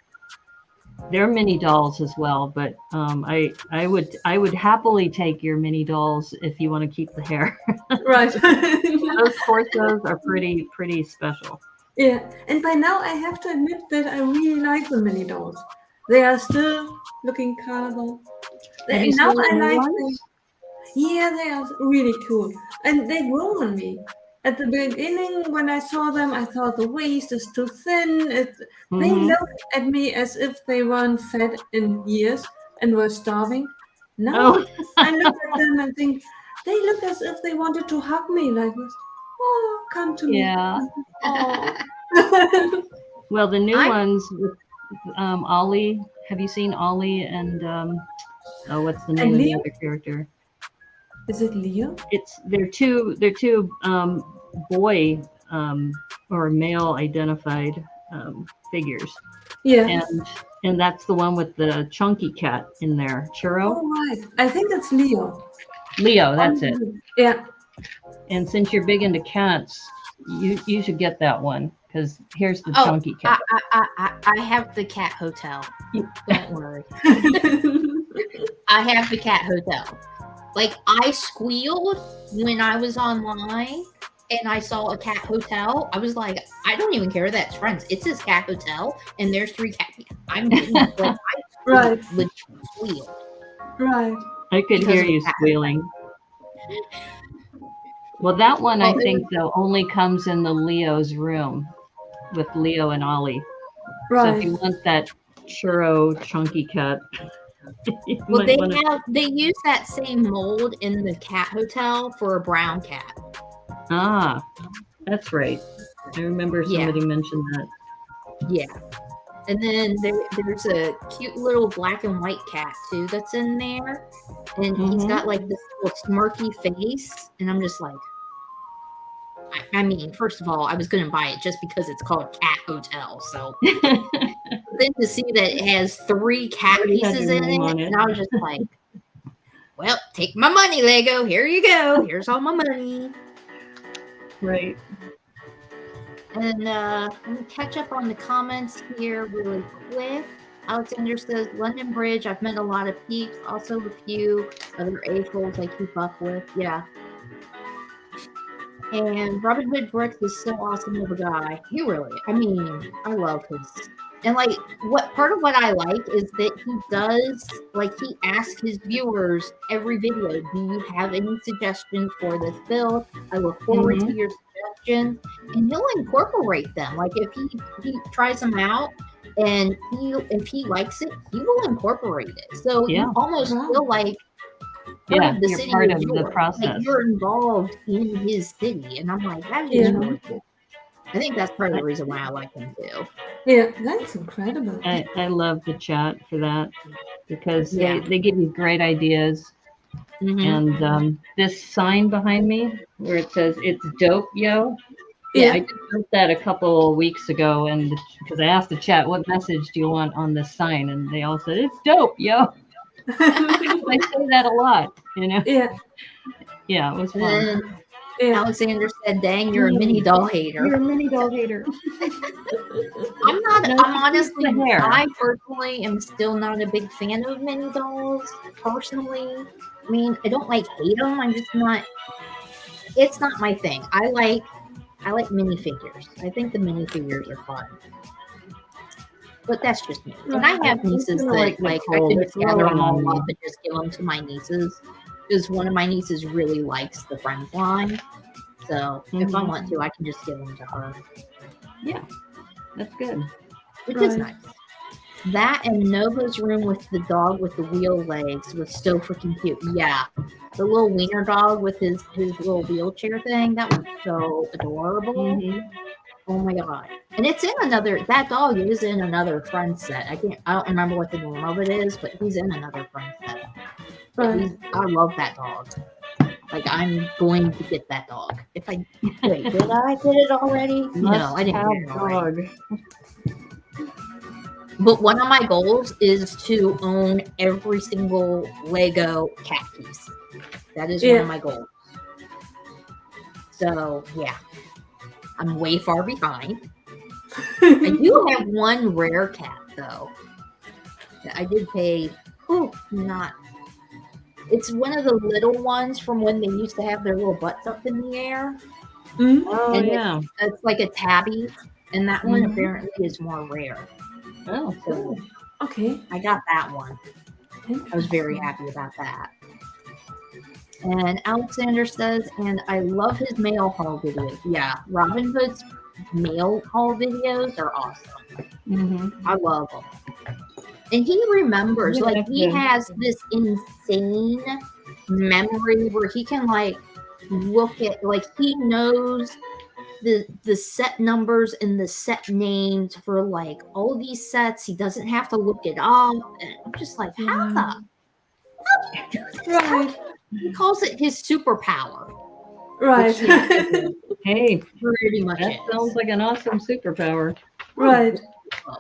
They're mini dolls as well, but I would happily take your mini dolls if you want to keep the hair. Right. Those torsos are pretty special. Yeah, and by now I have to admit that I really like the mini dolls. They are still looking colorful. Have you And now seen the I new like ones? them. Yeah, they are really cool. And they grow on me. At the beginning, when I saw them, I thought the waist is too thin. They Mhm. look at me as if they weren't fed in years and were starving. Now Oh, I look at them and think they look as if they wanted to hug me like this. Oh, come to yeah. me. Oh. Well, the new I- ones with Ollie. Have you seen Ollie and oh, what's the name And of the Leo? other character? Is it Leo? They're two boy or male identified figures, Yeah. and that's the one with the chunky cat in there, Churro. Oh, right. I think that's Leo. Leo, that's it. Yeah. And since you're big into cats, you should get that one because here's the Oh, chunky cat. I have the cat hotel. You- Don't worry. I have the cat hotel. Like, I squealed when I was online and I saw a cat hotel. I was like, I don't even care that's Friends. It's his cat hotel and there's 3 cats. I'm getting like, I Right. legit squealed. Right. I could because hear of the you cat. squealing. Well, that one I Well, it think though only comes in the Leo's room with Leo and Ollie. So if Right. you want that churro chunky cat, you Well, might wanna- they use that same mold in the cat hotel for a brown cat. Ah, that's right. I remember Yeah. somebody mentioned that. Yeah. And then there's a cute little black and white cat too that's in there. And he's Mhm. got like this little smirky face. And I'm just like, I mean, first of all, I was going to buy it just because it's called Cat Hotel. So then to see that it has 3 cat Already had pieces your in name it, on it. and I was just like, well, take my money, Lego. Here you go. Here's all my money. Right. And let me catch up on the comments here really quick. Alexander says, London Bridge, I've met a lot of peeps, also a few other A-holes I keep up with. Yeah. And Robin Hood Brooks is so awesome of a guy. You really, I mean, I love his. And like, what part of what I like is that he does, like, he asks his viewers every video, do you have any suggestions for this build? I look forward to your suggestions, and he'll incorporate them. Like, if he tries them out, and if he likes it, he will incorporate it. So Yeah. you almost feel like Yeah, the you're city part is of the yours. process. Like, you're involved in his city, and I'm like, that is really cool. I think that's part of the reason why I like him too. Yeah, that's incredible. I love the chat for that because Yeah. they give you great ideas. Mhm. And this sign behind me where it says "It's dope, yo." Yeah. I just wrote that a couple weeks ago, and because I asked the chat, "What message do you want on this sign?" and they all said, "It's dope, yo." I say that a lot, you know. Yeah. Yeah, it was And fun. then Yeah. Alexander said, "Dang, you're a mini doll hater." You're a mini doll hater. I'm not. No, I'm she honestly. keeps the hair. I personally am still not a big fan of mini dolls. Personally, I mean, I don't like hate them. I'm just not. It's not my thing. I like minifigures. I think the minifigures are fun. But that's just me. And I have nieces gonna that like I Nicole. can It's just gather them growing on all me. up and just give them to my nieces. Because one of my nieces really likes the Friends line. So if I Mhm. want to, I can just give them to her. Yeah, that's good. Which is Right. nice. That and Nova's room with the dog with the wheel legs was so freaking cute. Yeah. The little wiener dog with his little wheelchair thing, that was so adorable. Mhm. Oh my god. And it's in that dog is in another friend set. I don't remember what the name of it is, but he's in another friend set. But Right. I love that dog. Like I'm going to get that dog. If I wait, did I get it already? No, I didn't get it already. But one of my goals is to own every single Lego cat piece. That is one of my goals. So yeah, I'm way far behind. I do have one rare cat though. That I did pay. It's one of the little ones from when they used to have their little butts up in the air. Mm? Oh And yeah. it's like a tabby, and that one Mhm. apparently is more rare. Oh, cool. So Okay. I got that one. I was very happy about that. And Alexander says, and I love his mail haul videos. Yeah, Robin Hood's mail haul videos are awesome. Mhm. I love them. And he remembers, Yeah, like, that's he good. has this insane memory where he can, like, look at, like, he knows the set numbers and the set names for, like, all these sets. He doesn't have to look it up. And I'm just like, how do you do this? Right. He calls it his superpower. Right. Which, yeah, Hey, pretty much that sounds like an awesome superpower. Right. I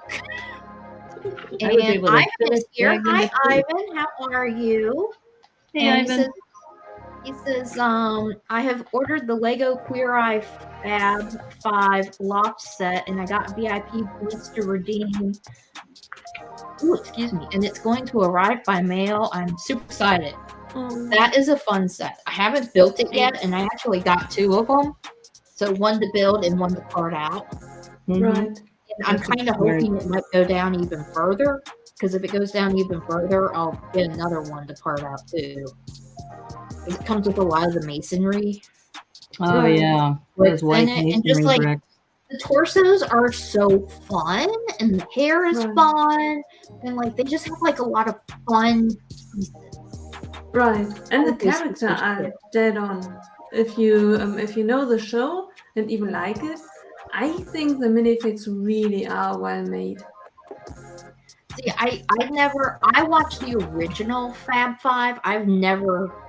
was And able to Ivan fit is it here. back Hi, into two. Ivan. How are you? Hey, And Ivan. he says, I have ordered the Lego Queer Eye Fab 5 loft set, and I got VIP points to redeem. Ooh, excuse me. And it's going to arrive by mail. I'm super excited. That is a fun set. I haven't built it yet, and I actually got 2 of them. So one to build and one to part out. Mhm. Right. And I'm That's kind of smart. hoping it might go down even further, because if it goes down even further, I'll get another one to part out too. It comes with a lot of the masonry. Oh Right. yeah, What's those white in it, and just masonry like bricks. the torsos are so fun, and the hair is Right. fun, and like they just have like a lot of fun pieces. Right. And the All pieces character are are good. dead on. If you know the show and even like it, I think the minifigs really are well made. See, I watched the original Fab Five.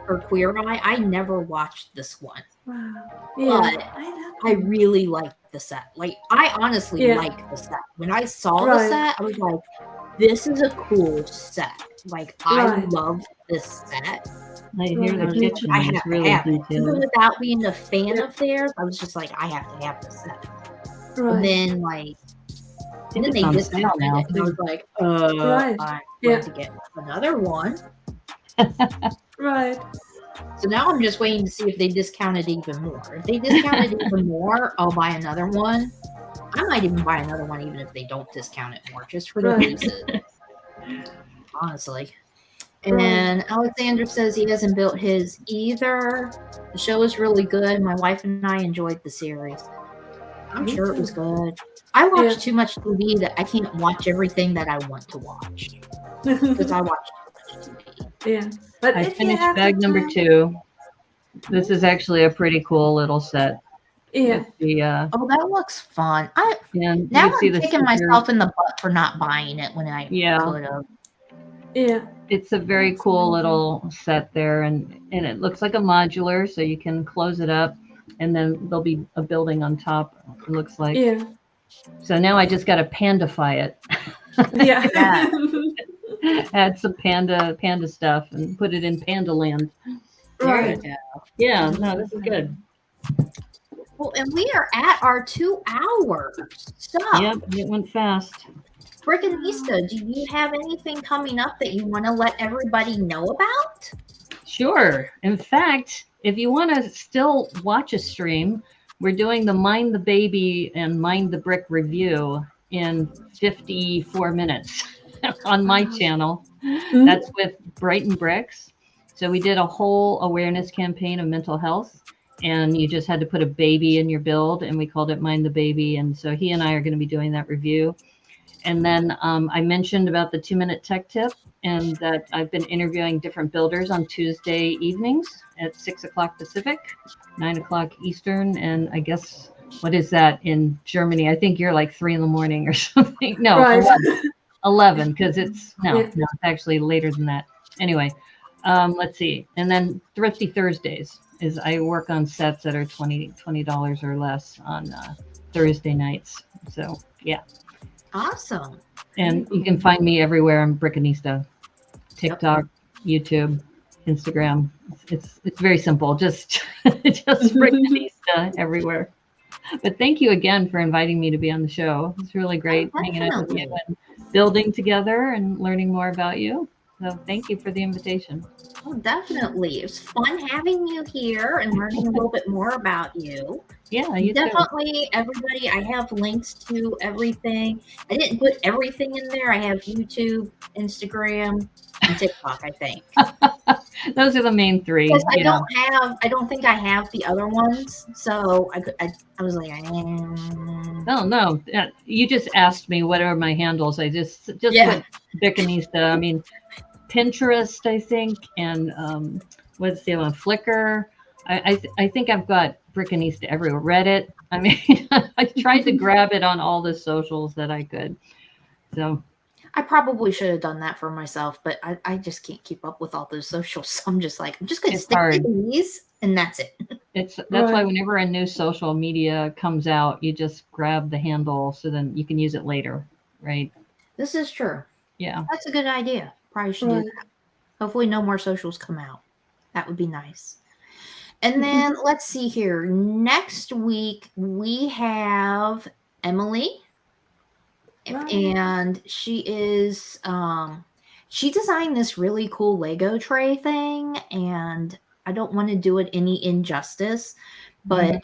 Or Queer Eye. I never watched this one. Wow. Yeah. But I really like the set. Like, I honestly Yeah. like the set. When I saw Right. the set, I was like, this is a cool set. Like, I Right. love this set. I hear the Right. kitchen I is have to really have it. Even detailed. without being a fan Yeah. of theirs, I was just like, I have to have this set. Right. And then, like, I think then it's they on discounted sale now, it. And I too. was like, Right. I'm Yeah. going to get another one. Right. So now I'm just waiting to see if they discount it even more. If they discount it even more, I'll buy another one. I might even buy another one even if they don't discount it more, just for the Right. pieces. Honestly. Right. And Alexander says he hasn't built his either. The show is really good. My wife and I enjoyed the series. I'm Me sure it was too. good. I watch Yeah. too much TV that I can't watch everything that I want to watch. Because I watch too much TV. Yeah. But I if you finished have bag the number time- 2. This is actually a pretty cool little set. Yeah. With the Oh, that looks fun. and Now you can see I'm the kicking stickers. myself in the butt for not buying it when I Yeah. could have. Yeah. It's a very That's cool amazing. little set there, and it looks like a modular, so you can close it up, and then there'll be a building on top. It looks like. Yeah. So now I just got to pandify it. Yeah. Yeah. Add some panda stuff and put it in Panda Land. There Right. you go. Yeah, no, this is good. Well, and we are at our 2 hours. So, Yep, it went fast. Brickanista, do you have anything coming up that you want to let everybody know about? Sure. In fact, if you want to still watch a stream, we're doing the Mind the Baby and Mind the Brick review in 54 minutes on my channel. That's with Brighton Bricks. So we did a whole awareness campaign of mental health, and you just had to put a baby in your build, and we called it Mind the Baby. And so he and I are going to be doing that review. And then I mentioned about the 2-minute tech tip, and that I've been interviewing different builders on Tuesday evenings at 6 o'clock Pacific, 9 o'clock Eastern. And I guess, what is that in Germany? I think you're like 3 in the morning or something. No, Right. 11, because it's, no, Yeah. it's actually later than that. Anyway, let's see. And then Thrifty Thursdays is I work on sets that are $20 or less on Thursday nights. So, yeah. Awesome. And you can find me everywhere on Brickanista, TikTok, YouTube, Instagram. It's very simple. Just Brickanista everywhere. But thank you again for inviting me to be on the show. It's really great hanging out with you and building together and learning more about you. So thank you for the invitation. Oh, definitely. It was fun having you here and learning a little bit more about you. Yeah, you too. Definitely, everybody. I have links to everything. I didn't put everything in there. I have YouTube, Instagram, and TikTok, I think. Those are the main three. Because Yeah. I don't think I have the other ones. So I was like, Oh no, you just asked me what are my handles. I just Yeah. put Brickanista. I mean, Pinterest, I think, and what's the other one? Flickr. I think I've got Brickanista everywhere. Reddit. I mean, I tried to grab it on all the socials that I could. So I probably should have done that for myself, but I just can't keep up with all those socials. So I'm just like, I'm just going to It's stick hard. to these, and that's it. that's why whenever a new social media comes out, you just grab the handle so then you can use it later, right? This is true. Yeah. That's a good idea. Probably should do that. Hopefully no more socials come out. That would be nice. And then let's see here. Next week we have Emily. And she is she designed this really cool Lego tray thing, and I don't want to do it any injustice, but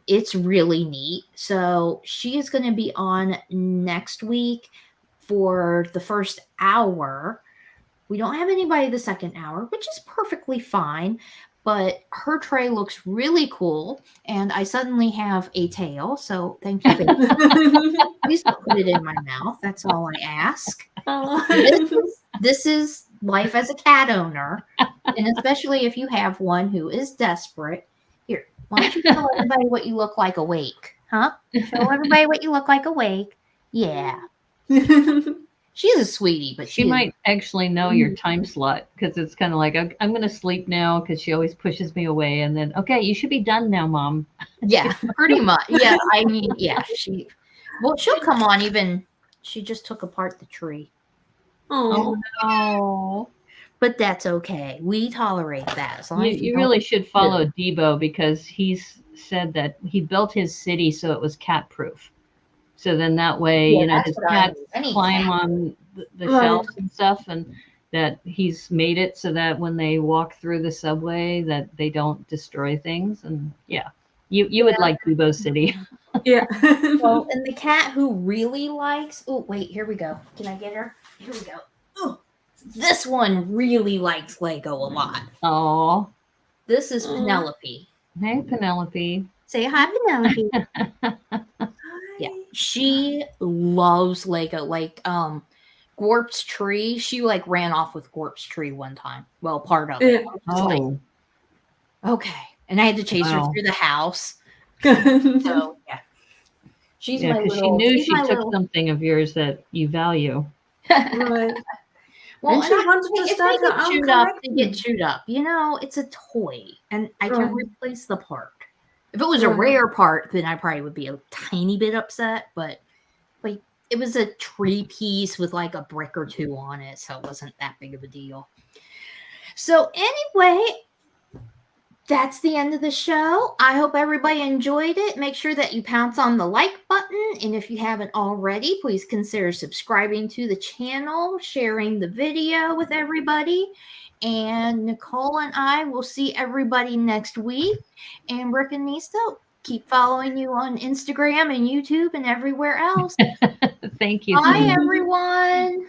it's really neat. So she is going to be on next week for the first hour. We don't have anybody the second hour, which is perfectly fine, but her tray looks really cool, and I suddenly have a tail, so thank you, baby. Please don't put it in my mouth. That's all I ask. This is life as a cat owner, and especially if you have one who is desperate. Here, why don't you tell everybody what you look like awake? Huh? Show everybody what you look like awake. Yeah. She's a sweetie, but she might actually know your time slot, because it's kind of like, I'm going to sleep now, because she always pushes me away, and then, okay, you should be done now, Mom. Yeah, pretty much. Yeah, I mean, yeah, she'll come on even. She just took apart the tree. Oh no. But that's okay. We tolerate that. As long as you really should follow Debo, because he's said that he built his city so it was cat proof. So then that way, his cats climb on the shelves and stuff, and that he's made it so that when they walk through the subway that they don't destroy things. And you would like Debo's city. Yeah. Well, and the cat who really likes, oh wait, here we go. Can I get her? Here we go. Oh, this one really likes Lego a lot. Oh. This is Penelope. Hey, Penelope. Say hi, Penelope. Yeah, she loves Lego. Like Gorp's tree, she like ran off with Gorp's tree one time. Well, part of it. Like, okay, and I had to chase her through the house. So yeah, she's my little. She knew she took something of yours that you value. Right. Well, and she wanted to start her own collection. To get chewed up. It's a toy, and I can replace the part. If it was a rare part, then I probably would be a tiny bit upset, but like it was a tree piece with like a brick or two on it, so it wasn't that big of a deal. So anyway, that's the end of the show. I hope everybody enjoyed it. Make sure that you pounce on the like button. And if you haven't already, please consider subscribing to the channel, sharing the video with everybody. And Nicole and I will see everybody next week. And Brickanista, keep following you on Instagram and YouTube and everywhere else. Thank you. Bye, everyone.